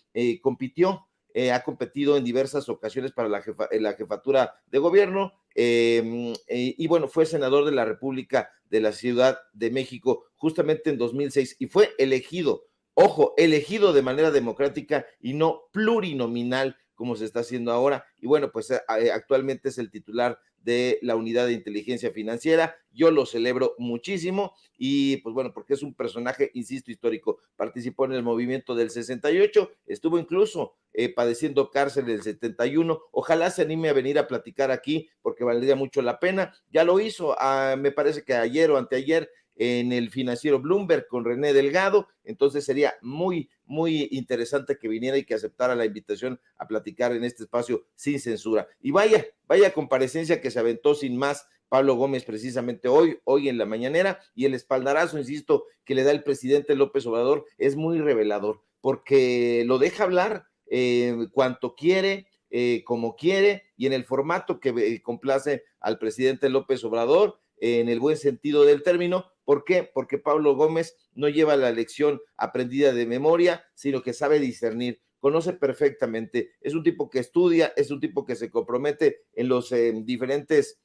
ha competido en diversas ocasiones para la jefatura de gobierno, y bueno, fue senador de la República de la Ciudad de México justamente en 2006 y fue elegido de manera democrática y no plurinominal como se está haciendo ahora, y bueno, pues actualmente es el titular de la Unidad de Inteligencia Financiera. Yo lo celebro muchísimo y pues bueno, porque es un personaje, insisto, histórico. Participó en el movimiento del 68, estuvo incluso padeciendo cárcel en el 71. Ojalá se anime a venir a platicar aquí porque valdría mucho la pena. Ya lo hizo, me parece que ayer o anteayer, en el financiero Bloomberg con René Delgado. Entonces sería muy interesante que viniera y que aceptara la invitación a platicar en este espacio Sin Censura. Y vaya comparecencia que se aventó sin más Pablo Gómez precisamente hoy en la mañanera, y el espaldarazo, insisto, que le da el presidente López Obrador es muy revelador, porque lo deja hablar cuanto quiere, como quiere, y en el formato que complace al presidente López Obrador, en el buen sentido del término. ¿Por qué? Porque Pablo Gómez no lleva la lección aprendida de memoria, sino que sabe discernir, conoce perfectamente, es un tipo que estudia, es un tipo que se compromete en los diferentes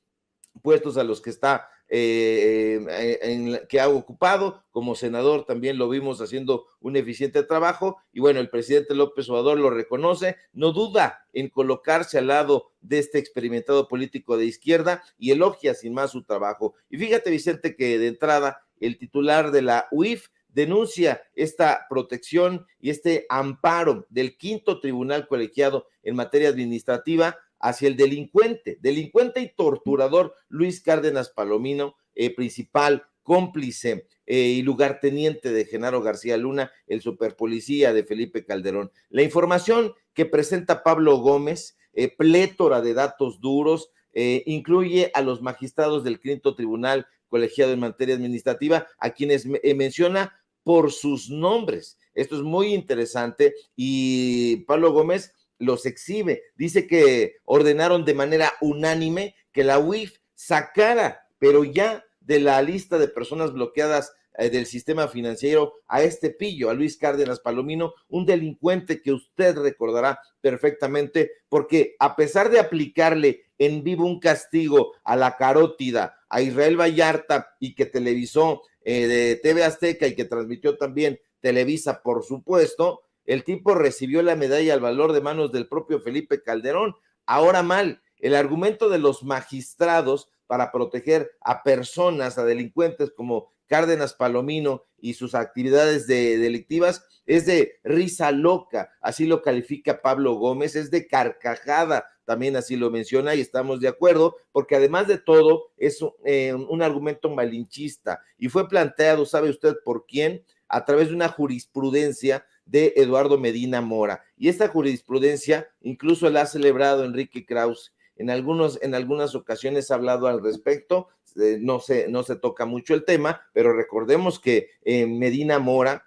puestos a los que está que ha ocupado. Como senador también lo vimos haciendo un eficiente trabajo, y bueno, el presidente López Obrador lo reconoce, no duda en colocarse al lado de este experimentado político de izquierda y elogia sin más su trabajo. Y fíjate, Vicente, que de entrada el titular de la UIF denuncia esta protección y este amparo del quinto tribunal colegiado en materia administrativa hacia el delincuente y torturador Luis Cárdenas Palomino, principal cómplice y lugarteniente de Genaro García Luna, el superpolicía de Felipe Calderón. La información que presenta Pablo Gómez, plétora de datos duros, incluye a los magistrados del quinto tribunal colegiado en materia administrativa, a quienes menciona por sus nombres. Esto es muy interesante, y Pablo Gómez los exhibe. Dice que ordenaron de manera unánime que la UIF sacara, pero ya de la lista de personas bloqueadas del sistema financiero, a este pillo, a Luis Cárdenas Palomino, un delincuente que usted recordará perfectamente, porque a pesar de aplicarle en vivo un castigo a la carótida, a Israel Vallarta, y que televisó de TV Azteca y que transmitió también Televisa, por supuesto, el tipo recibió la medalla al valor de manos del propio Felipe Calderón. Ahora mal, el argumento de los magistrados para proteger a personas, a delincuentes como Cárdenas Palomino y sus actividades delictivas es de risa loca, así lo califica Pablo Gómez, es de carcajada, también así lo menciona, y estamos de acuerdo, porque además de todo es un argumento malinchista, y fue planteado, ¿sabe usted por quién? A través de una jurisprudencia de Eduardo Medina Mora, y esta jurisprudencia incluso la ha celebrado Enrique Krause. En algunas ocasiones ha hablado al respecto, no se toca mucho el tema, pero recordemos que Medina Mora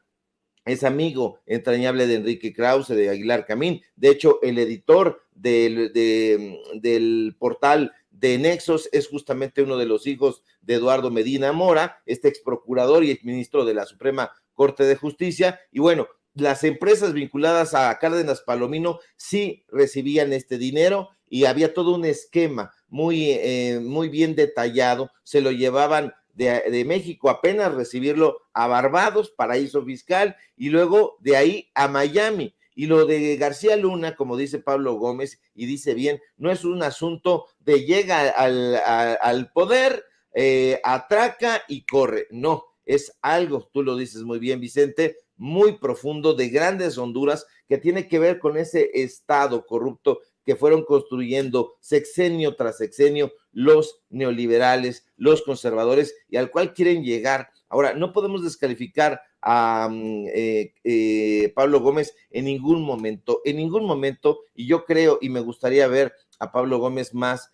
es amigo entrañable de Enrique Krause, de Aguilar Camín. De hecho, el editor del portal de Nexos es justamente uno de los hijos de Eduardo Medina Mora, este ex procurador y ex ministro de la Suprema Corte de Justicia. Y bueno, las empresas vinculadas a Cárdenas Palomino sí recibían este dinero, y había todo un esquema muy bien detallado. Se lo llevaban de México apenas recibirlo a Barbados, paraíso fiscal, y luego de ahí a Miami. Y lo de García Luna, como dice Pablo Gómez, y dice bien, no es un asunto de llega al poder, atraca y corre. No, es algo, tú lo dices muy bien, Vicente, muy profundo, de grandes honduras, que tiene que ver con ese Estado corrupto que fueron construyendo sexenio tras sexenio los neoliberales, los conservadores, y al cual quieren llegar. Ahora, no podemos descalificar a Pablo Gómez en ningún momento, y yo creo y me gustaría ver a Pablo Gómez más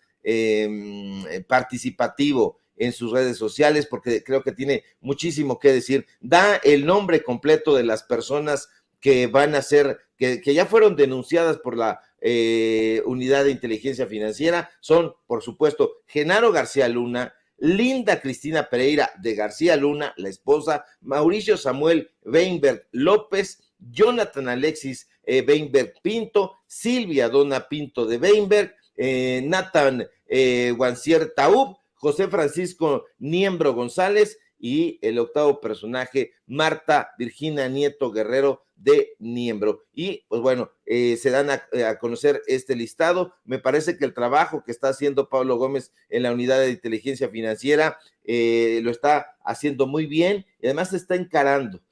participativo en sus redes sociales, porque creo que tiene muchísimo que decir. Da el nombre completo de las personas que van a ser, que ya fueron denunciadas por la Unidad de Inteligencia Financiera. Son, por supuesto, Genaro García Luna, Linda Cristina Pereira de García Luna, la esposa, Mauricio Samuel Weinberg López, Jonathan Alexis Weinberg Pinto, Silvia Donna Pinto de Weinberg, Nathan Wancier Taub, José Francisco Niembro González y el octavo personaje, Marta Virginia Nieto Guerrero de Niembro. Y pues bueno, se dan a conocer este listado. Me parece que el trabajo que está haciendo Pablo Gómez en la Unidad de Inteligencia Financiera lo está haciendo muy bien y además se está encarando.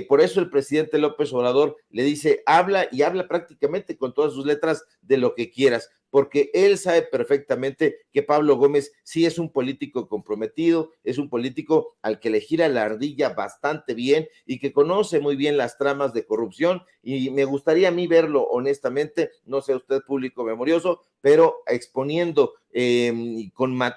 Por eso el presidente López Obrador le dice, habla y habla prácticamente con todas sus letras de lo que quieras, porque él sabe perfectamente que Pablo Gómez sí es un político comprometido, es un político al que le gira la ardilla bastante bien y que conoce muy bien las tramas de corrupción, y me gustaría a mí verlo honestamente, no sé usted, público memorioso, pero exponiendo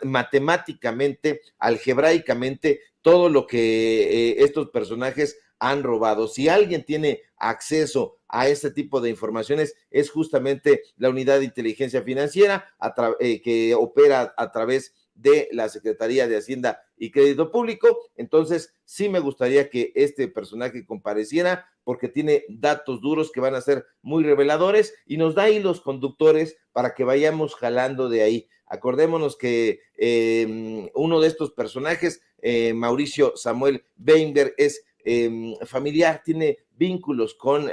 matemáticamente, algebraicamente, todo lo que estos personajes han robado. Si alguien tiene acceso a este tipo de informaciones, es justamente la Unidad de Inteligencia Financiera, que opera a través de la Secretaría de Hacienda y Crédito Público. Entonces, sí me gustaría que este personaje compareciera, porque tiene datos duros que van a ser muy reveladores y nos da hilos conductores para que vayamos jalando de ahí. Acordémonos que uno de estos personajes, Mauricio Samuel Weinberg, es familiar, tiene vínculos con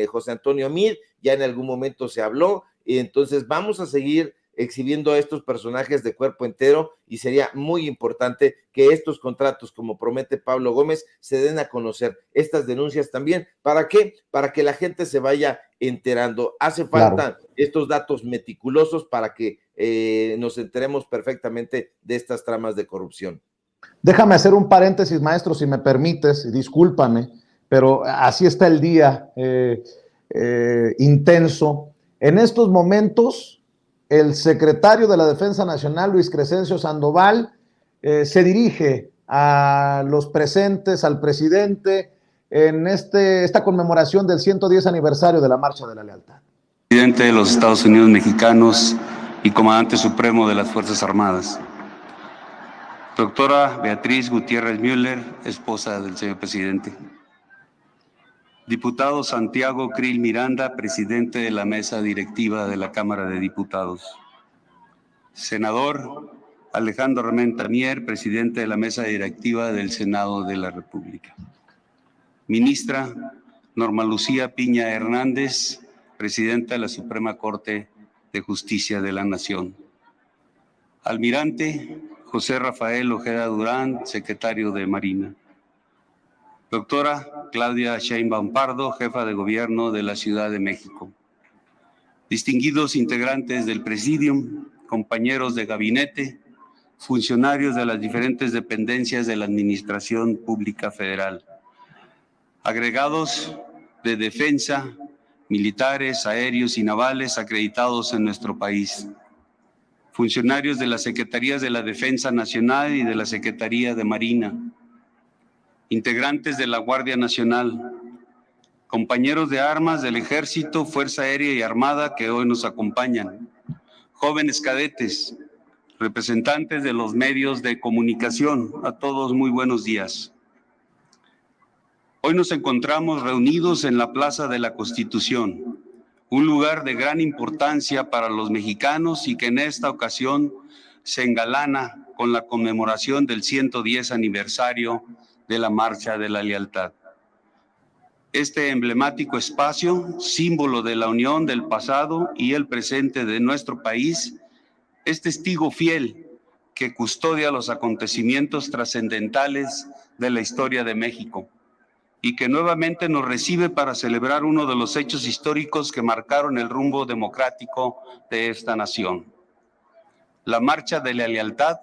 José Antonio Meade, ya en algún momento se habló, y entonces vamos a seguir exhibiendo a estos personajes de cuerpo entero, y sería muy importante que estos contratos, como promete Pablo Gómez, se den a conocer, estas denuncias también. ¿Para qué? Para que la gente se vaya enterando. Hace falta estos datos meticulosos para que nos enteremos perfectamente de estas tramas de corrupción. Déjame hacer un paréntesis, maestro, si me permites, discúlpame, pero así está el día intenso. En estos momentos, el secretario de la Defensa Nacional, Luis Crescencio Sandoval, se dirige a los presentes, al presidente, en esta conmemoración del 110 aniversario de la Marcha de la Lealtad. Presidente de los Estados Unidos Mexicanos y Comandante Supremo de las Fuerzas Armadas. Doctora Beatriz Gutiérrez Müller, esposa del señor presidente. Diputado Santiago Krill Miranda, presidente de la mesa directiva de la Cámara de Diputados. Senador Alejandro Armenta Mier, presidente de la mesa directiva del Senado de la República. Ministra Norma Lucía Piña Hernández, presidenta de la Suprema Corte de Justicia de la Nación. Almirante José Rafael Ojeda Durán, secretario de Marina. Doctora Claudia Sheinbaum Pardo, jefa de gobierno de la Ciudad de México. Distinguidos integrantes del Presidium, compañeros de gabinete, funcionarios de las diferentes dependencias de la Administración Pública Federal, agregados de defensa, militares, aéreos y navales acreditados en nuestro país, funcionarios de las Secretarías de la Defensa Nacional y de la Secretaría de Marina, integrantes de la Guardia Nacional, compañeros de armas del Ejército, Fuerza Aérea y Armada que hoy nos acompañan, jóvenes cadetes, representantes de los medios de comunicación, a todos muy buenos días. Hoy nos encontramos reunidos en la Plaza de la Constitución, un lugar de gran importancia para los mexicanos y que en esta ocasión se engalana con la conmemoración del 110 aniversario de la Marcha de la Lealtad. Este emblemático espacio, símbolo de la unión del pasado y el presente de nuestro país, es testigo fiel que custodia los acontecimientos trascendentales de la historia de México, y que nuevamente nos recibe para celebrar uno de los hechos históricos que marcaron el rumbo democrático de esta nación. La Marcha de la Lealtad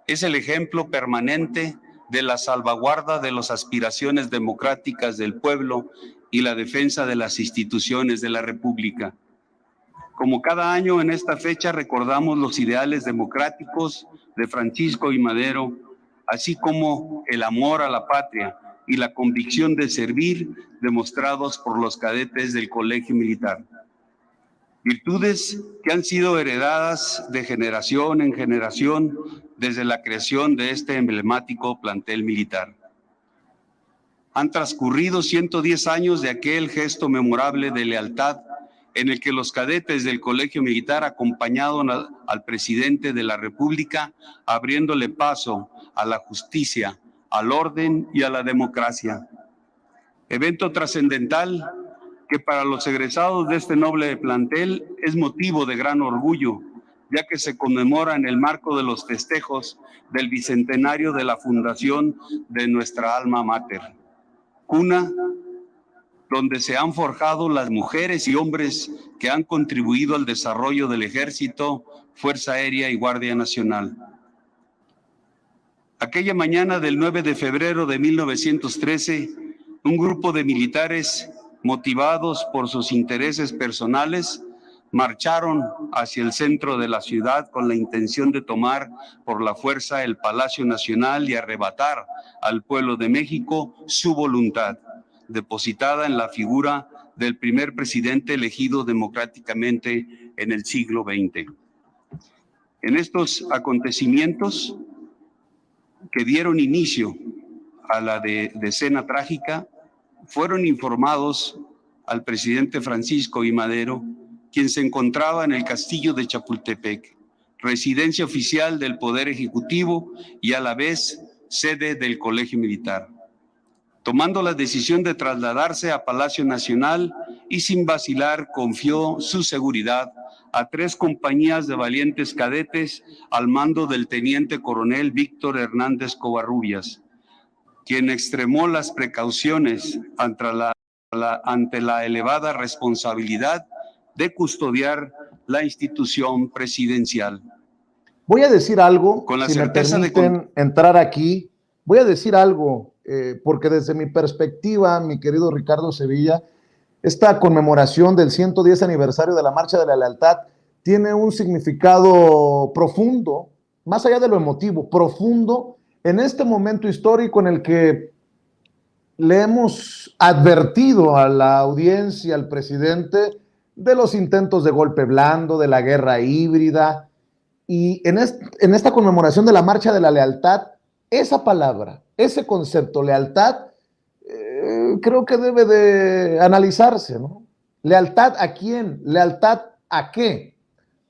es el ejemplo permanente de la salvaguarda de las aspiraciones democráticas del pueblo y la defensa de las instituciones de la República. Como cada año en esta fecha recordamos los ideales democráticos de Francisco I. Madero, así como el amor a la patria y la convicción de servir demostrados por los cadetes del Colegio Militar. Virtudes que han sido heredadas de generación en generación desde la creación de este emblemático plantel militar. Han transcurrido 110 años de aquel gesto memorable de lealtad en el que los cadetes del Colegio Militar acompañaron al presidente de la República, abriéndole paso a la justicia, al orden y a la democracia. Evento trascendental que para los egresados de este noble plantel es motivo de gran orgullo, ya que se conmemora en el marco de los festejos del bicentenario de la fundación de nuestra alma mater, cuna donde se han forjado las mujeres y hombres que han contribuido al desarrollo del Ejército, Fuerza Aérea y Guardia Nacional. Aquella mañana del 9 de febrero de 1913, un grupo de militares, motivados por sus intereses personales, marcharon hacia el centro de la ciudad con la intención de tomar por la fuerza el Palacio Nacional y arrebatar al pueblo de México su voluntad, depositada en la figura del primer presidente elegido democráticamente en el siglo XX. En estos acontecimientos que dieron inicio a la decena trágica, fueron informados al presidente Francisco I. Madero, quien se encontraba en el castillo de Chapultepec, residencia oficial del Poder Ejecutivo y a la vez sede del Colegio Militar, tomando la decisión de trasladarse a Palacio Nacional y sin vacilar confió su seguridad a 3 compañías de valientes cadetes al mando del teniente coronel Víctor Hernández Covarrubias, quien extremó las precauciones ante la elevada responsabilidad de custodiar la institución presidencial. Voy a decir algo, con la si me certeza permiten entrar aquí, voy a decir algo, porque desde mi perspectiva, mi querido Ricardo Sevilla, esta conmemoración del 110 aniversario de la Marcha de la Lealtad tiene un significado profundo, más allá de lo emotivo, profundo, en este momento histórico en el que le hemos advertido a la audiencia, al presidente, de los intentos de golpe blando, de la guerra híbrida, y en esta conmemoración de la Marcha de la Lealtad, esa palabra, ese concepto, lealtad, creo que debe de analizarse, ¿no? ¿Lealtad a quién? ¿Lealtad a qué?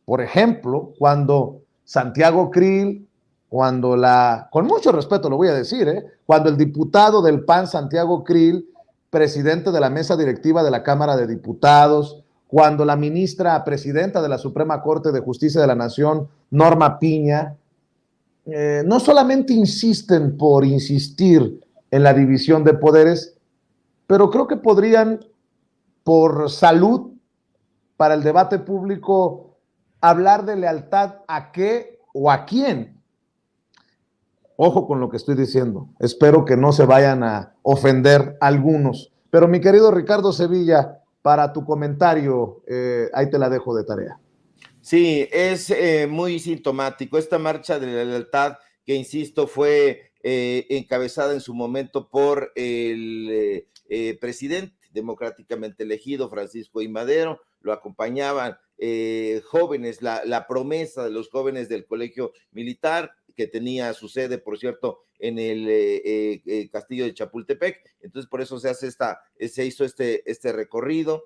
Por ejemplo, cuando Santiago Krill, con mucho respeto lo voy a decir, cuando el diputado del PAN, Santiago Krill, presidente de la mesa directiva de la Cámara de Diputados, cuando la ministra presidenta de la Suprema Corte de Justicia de la Nación, Norma Piña, no solamente insisten por insistir en la división de poderes, pero creo que podrían, por salud para el debate público, hablar de lealtad a qué o a quién. Ojo con lo que estoy diciendo. Espero que no se vayan a ofender algunos. Pero mi querido Ricardo Sevilla, para tu comentario, ahí te la dejo de tarea. Sí, es muy sintomático. Esta marcha de la lealtad, que insisto, fue encabezada en su momento por el presidente democráticamente elegido, Francisco I. Madero, lo acompañaban jóvenes, la promesa de los jóvenes del Colegio Militar, que tenía su sede, por cierto, en el castillo de Chapultepec. Entonces, por eso se hizo este recorrido.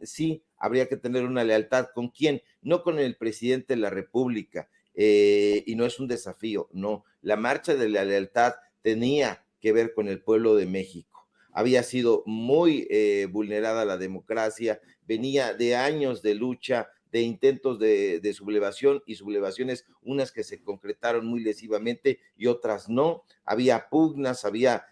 Sí, habría que tener una lealtad. ¿Con quién? No con el presidente de la República, y no es un desafío, no. La marcha de la lealtad tenía que ver con el pueblo de México. Había sido muy vulnerada la democracia, venía de años de lucha, de intentos de sublevación y sublevaciones, unas que se concretaron muy lesivamente y otras no. Había pugnas, había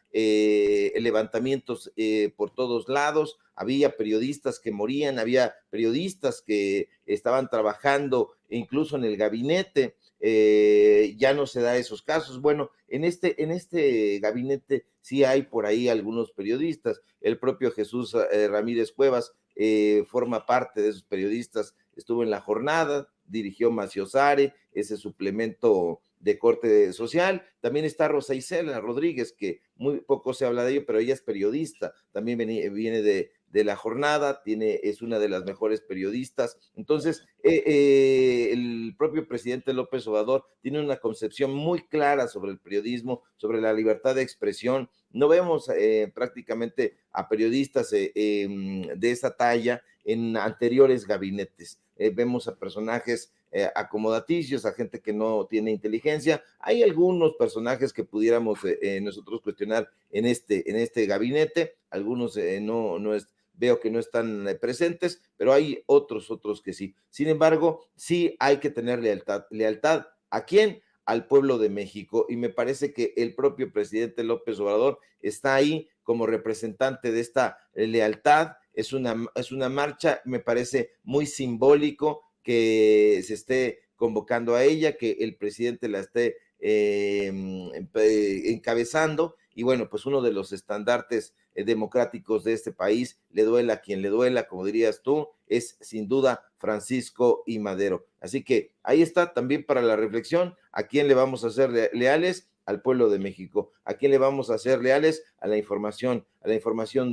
levantamientos por todos lados, había periodistas que morían, había periodistas que estaban trabajando incluso en el gabinete. Ya no se da esos casos. Bueno, en este gabinete sí hay por ahí algunos periodistas. El propio Jesús Ramírez Cuevas forma parte de esos periodistas, estuvo en La Jornada, dirigió Maciosare, ese suplemento de corte social. También está Rosa Isela Rodríguez, que muy poco se habla de ello, pero ella es periodista, también viene de La Jornada, es una de las mejores periodistas. Entonces, el propio presidente López Obrador tiene una concepción muy clara sobre el periodismo, sobre la libertad de expresión. No vemos prácticamente a periodistas de esa talla en anteriores gabinetes. Vemos a personajes acomodaticios, a gente que no tiene inteligencia. Hay algunos personajes que pudiéramos nosotros cuestionar en este gabinete, algunos veo que no están presentes, pero hay otros que sí. Sin embargo, sí hay que tener lealtad. ¿A quién? Al pueblo de México, y me parece que el propio presidente López Obrador está ahí como representante de esta lealtad. Es una marcha, me parece muy simbólico que se esté convocando a ella, que el presidente la esté encabezando, y bueno, pues uno de los estandartes democráticos de este país, le duela a quien le duela, como dirías tú, es sin duda Francisco I. Madero. Así que ahí está también para la reflexión. ¿A quién le vamos a ser leales? Al pueblo de México. ¿A quién le vamos a ser leales? A la información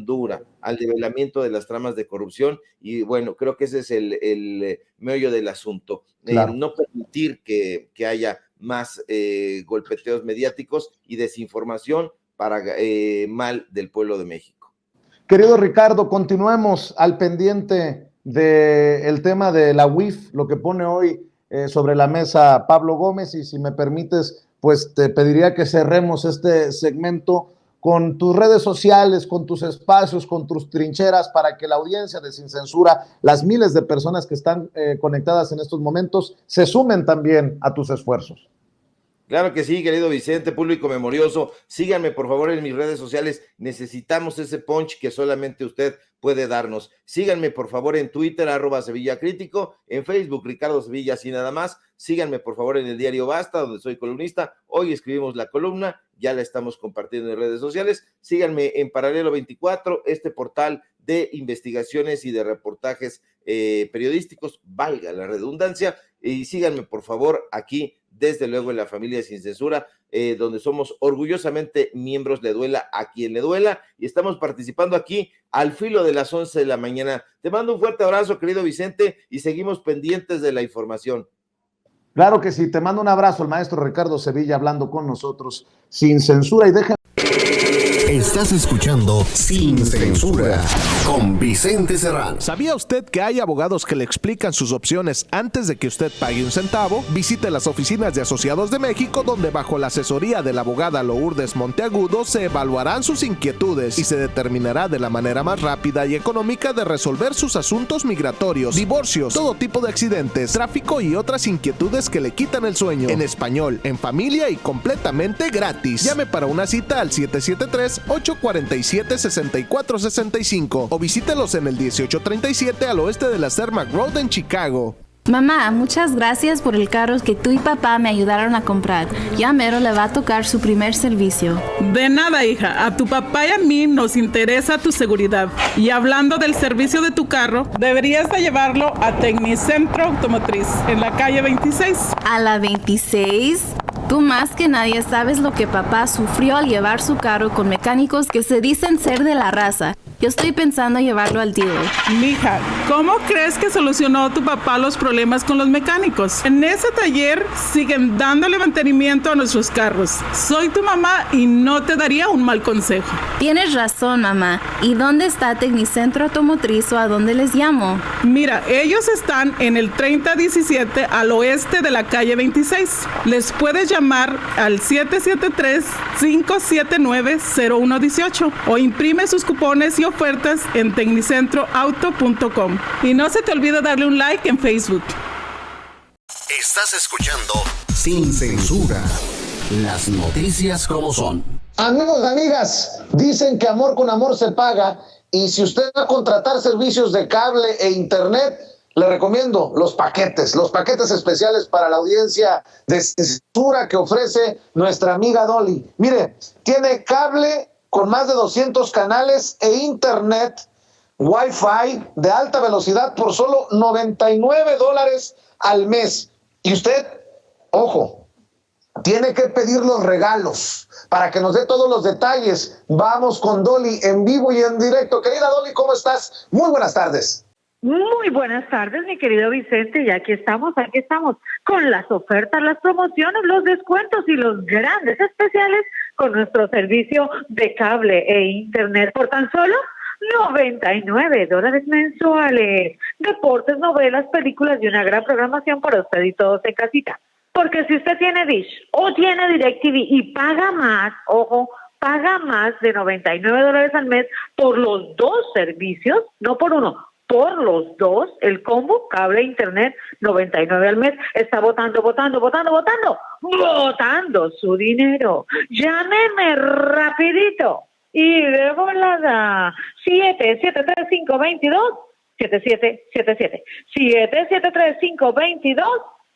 dura, al develamiento de las tramas de corrupción. Y bueno, creo que ese es el meollo del asunto. Claro. No permitir que haya más golpeteos mediáticos y desinformación para mal del pueblo de México. Querido Ricardo, continuemos al pendiente del tema de la UIF, lo que pone hoy sobre la mesa Pablo Gómez, y si me permites, pues te pediría que cerremos este segmento con tus redes sociales, con tus espacios, con tus trincheras, para que la audiencia de Sin Censura, las miles de personas que están conectadas en estos momentos, se sumen también a tus esfuerzos. Claro que sí, querido Vicente, público memorioso, síganme por favor en mis redes sociales, necesitamos ese punch que solamente usted puede darnos. Síganme por favor en Twitter, @SevillaCrítico, en Facebook, Ricardo Sevilla, así nada más. Síganme por favor en el diario Basta, donde soy columnista. Hoy escribimos la columna, ya la estamos compartiendo en redes sociales. Síganme en Paralelo 24, este portal de investigaciones y de reportajes periodísticos, valga la redundancia, y síganme por favor aquí, desde luego en la familia Sin Censura, donde somos orgullosamente miembros, le duela a quien le duela, y estamos participando aquí al filo de las 11 de la mañana. Te mando un fuerte abrazo, querido Vicente, y seguimos pendientes de la información. Claro que sí, te mando un abrazo, el maestro Ricardo Sevilla, hablando con nosotros Sin Censura, y deja. Estás escuchando Sin Censura con Vicente Serrano. ¿Sabía usted que hay abogados que le explican sus opciones antes de que usted pague un centavo? Visite las oficinas de Asociados de México, donde bajo la asesoría de la abogada Lourdes Monteagudo se evaluarán sus inquietudes y se determinará de la manera más rápida y económica de resolver sus asuntos migratorios, divorcios, todo tipo de accidentes, tráfico y otras inquietudes que le quitan el sueño. En español, en familia y completamente gratis. Llame para una cita al 773-847-6465 o visítelos en el 1837 al oeste de la Cermak Road en Chicago. Mamá, muchas gracias por el carro que tú y papá me ayudaron a comprar. Ya mero le va a tocar su primer servicio. De nada, hija. A tu papá y a mí nos interesa tu seguridad. Y hablando del servicio de tu carro, deberías de llevarlo a Tecnicentro Automotriz, en la calle 26. ¿A la 26? Tú más que nadie sabes lo que papá sufrió al llevar su carro con mecánicos que se dicen ser de la raza. Yo estoy pensando llevarlo al dealer. Mija, ¿cómo crees que solucionó tu papá los problemas con los mecánicos? En ese taller siguen dándole mantenimiento a nuestros carros. Soy tu mamá y no te daría un mal consejo. Tienes razón, mamá. ¿Y dónde está Tecnicentro Automotriz o a dónde les llamo? Mira, ellos están en el 3017 al oeste de la calle 26. Les puedes llamar al 773-579-0118 o imprime sus cupones y ofertas en tecnicentroauto.com. Y no se te olvide darle un like en Facebook. Estás escuchando Sin Censura, las noticias como son. Amigos, amigas, dicen que amor con amor se paga, y si usted va a contratar servicios de cable e internet, le recomiendo los paquetes especiales para la audiencia de censura que ofrece nuestra amiga Dolly. Mire, tiene cable con más de 200 canales e internet Wi-Fi de alta velocidad por solo $99 al mes. Y usted, ojo, tiene que pedir los regalos para que nos dé todos los detalles. Vamos con Dolly en vivo y en directo. Querida Dolly, ¿cómo estás? Muy buenas tardes. Muy buenas tardes, mi querido Vicente, y aquí estamos con las ofertas, las promociones, los descuentos y los grandes especiales con nuestro servicio de cable e internet por tan solo $99 mensuales. Deportes, novelas, películas y una gran programación para usted y todos en casita. Porque si usted tiene Dish o tiene DirecTV y paga más, ojo, paga más de $99 al mes por los dos servicios, no por uno, por los dos, el combo cable e internet, $99 al mes, está botando su dinero. Llámeme rapidito y de volada, 773-522-7777,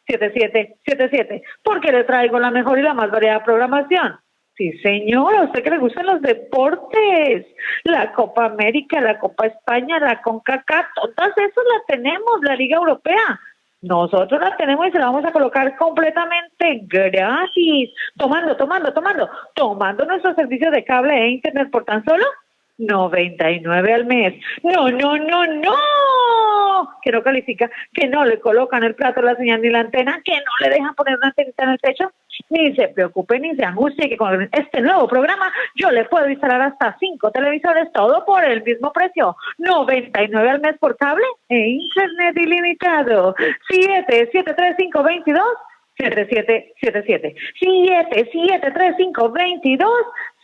773-522-7777, porque le traigo la mejor y la más variada programación. Sí, señor, a usted que le gustan los deportes, la Copa América, la Copa España, la CONCACAF, todas esas las tenemos, la Liga Europea. Nosotros la tenemos y se la vamos a colocar completamente gratis, tomando nuestro servicio de cable e internet por tan solo $99 al mes. No, que no califica, que no le colocan el plato, la señal ni la antena, que no le dejan poner una antenita en el techo. Ni se preocupe, ni se angustie, que con este nuevo programa yo le puedo instalar hasta 5 televisores, todo por el mismo precio. $99 al mes por cable e internet ilimitado. 773-522-7777.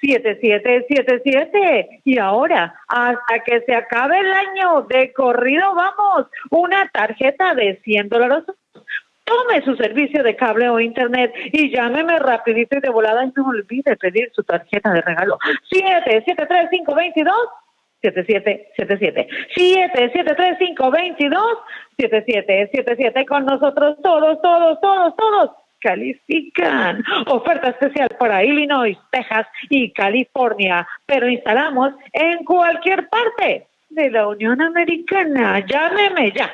773-522-7777. Y ahora, hasta que se acabe el año, de corrido vamos, una tarjeta de $100. Tome su servicio de cable o internet y llámeme rapidito y de volada y no olvide pedir su tarjeta de regalo. 773-522-7777. 773-522-7777. Con nosotros todos califican. Oferta especial para Illinois, Texas y California, pero instalamos en cualquier parte de la Unión Americana. Llámeme ya.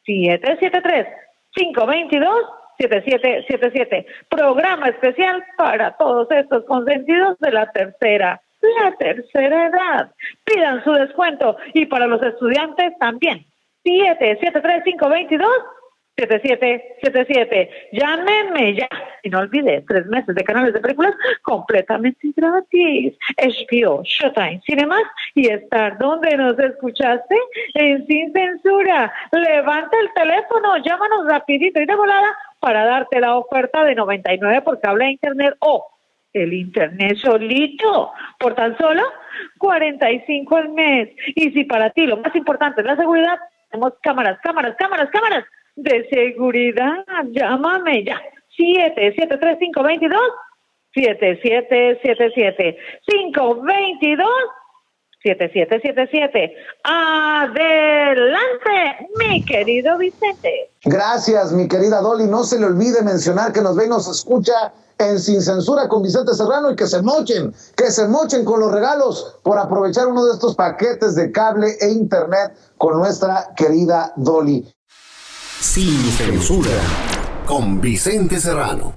773-522-7777. Programa especial para todos estos consentidos de la tercera edad. Pidan su descuento y para los estudiantes también. 773-522-7777. Llámenme ya. Y no olvide, 3 meses de canales de películas completamente gratis. HBO, Showtime, Cinemas y Star. ¿Dónde nos escuchaste? En Sin Censura. Levanta el teléfono, llámanos rapidito y de volada para darte la oferta de $99 por cable e internet o el internet solito por tan solo $45 al mes. Y si para ti lo más importante es la seguridad, tenemos cámaras de seguridad. Llámame ya. 773-522-7777. 522-7777. Adelante, mi querido Vicente. Gracias, mi querida Dolly. No se le olvide mencionar que nos ve y nos escucha en Sin Censura con Vicente Serrano, y que se mochen con los regalos por aprovechar uno de estos paquetes de cable e internet con nuestra querida Dolly. Sin Censura con Vicente Serrano.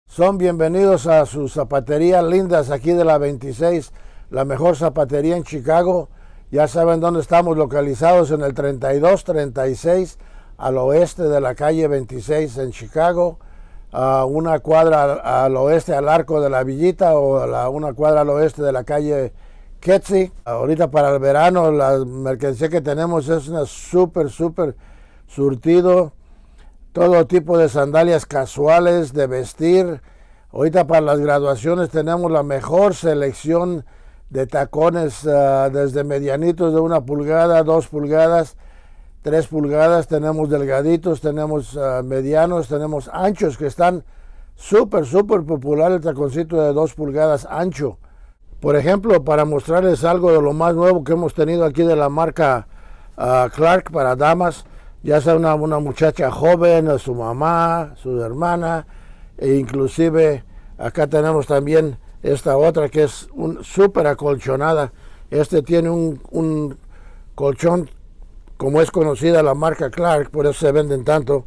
Son bienvenidos a sus zapaterías lindas aquí de la 26, la mejor zapatería en Chicago. Ya saben dónde estamos localizados, en el 3236 al oeste de la calle 26 en Chicago, una cuadra al oeste al Arco de la Villita, o una cuadra al oeste de la calle Ketzi. Ahorita para el verano la mercancía que tenemos es una súper surtido, todo tipo de sandalias casuales, de vestir. Ahorita para las graduaciones tenemos la mejor selección de tacones, desde medianitos de 1 pulgada, 2 pulgadas, 3 pulgadas, tenemos delgaditos, tenemos medianos, tenemos anchos que están súper popular el taconcito de 2 pulgadas ancho. Por ejemplo, para mostrarles algo de lo más nuevo que hemos tenido aquí de la marca Clark para damas, ya sea una muchacha joven, su mamá, su hermana, e inclusive acá tenemos también esta otra que es súper acolchonada. Este tiene un colchón, como es conocida la marca Clark, por eso se venden tanto,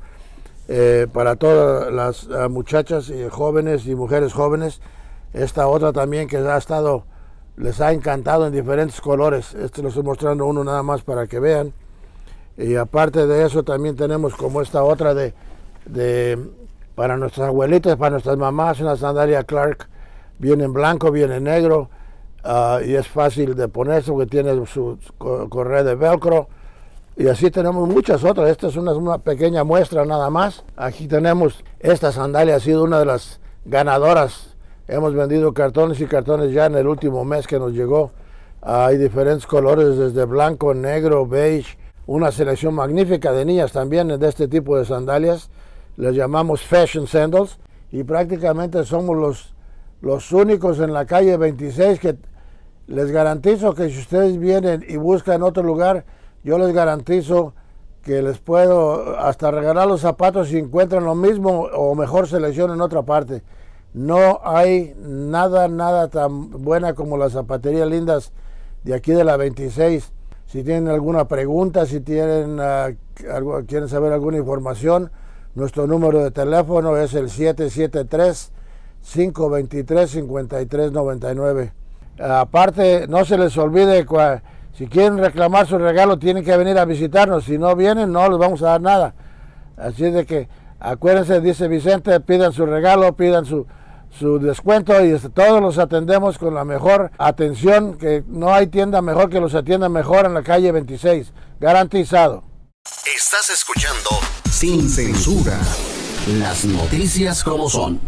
para todas las muchachas jóvenes y mujeres jóvenes. Esta otra también que les ha encantado en diferentes colores. Lo estoy mostrando uno nada más para que vean. Y aparte de eso también tenemos como esta otra para nuestras abuelitas, para nuestras mamás, una sandalia Clark. Viene en blanco, viene en negro, y es fácil de ponerse porque tiene su correa de velcro. Y así tenemos muchas otras. Esta es una pequeña muestra nada más. Aquí tenemos esta sandalia, ha sido una de las ganadoras. Hemos vendido cartones y cartones ya en el último mes que nos llegó. Hay diferentes colores, desde blanco, negro, beige. Una selección magnífica de niñas también de este tipo de sandalias. Les llamamos fashion sandals. Y prácticamente somos los únicos en la calle 26 que les garantizo que si ustedes vienen y buscan otro lugar, yo les garantizo que les puedo hasta regalar los zapatos si encuentran lo mismo o mejor selección en otra parte. No hay nada tan buena como las zapaterías lindas de aquí de la 26. Si tienen alguna pregunta, si quieren saber alguna información, nuestro número de teléfono es el 773-523-5399. Aparte, no se les olvide, si quieren reclamar su regalo, tienen que venir a visitarnos. Si no vienen, no les vamos a dar nada. Así de que, acuérdense, dice Vicente, pidan su regalo, pidan su descuento y todos los atendemos con la mejor atención, que no hay tienda mejor que los atienda mejor en la calle 26. Garantizado. Estás escuchando Sin Censura. Las noticias como son.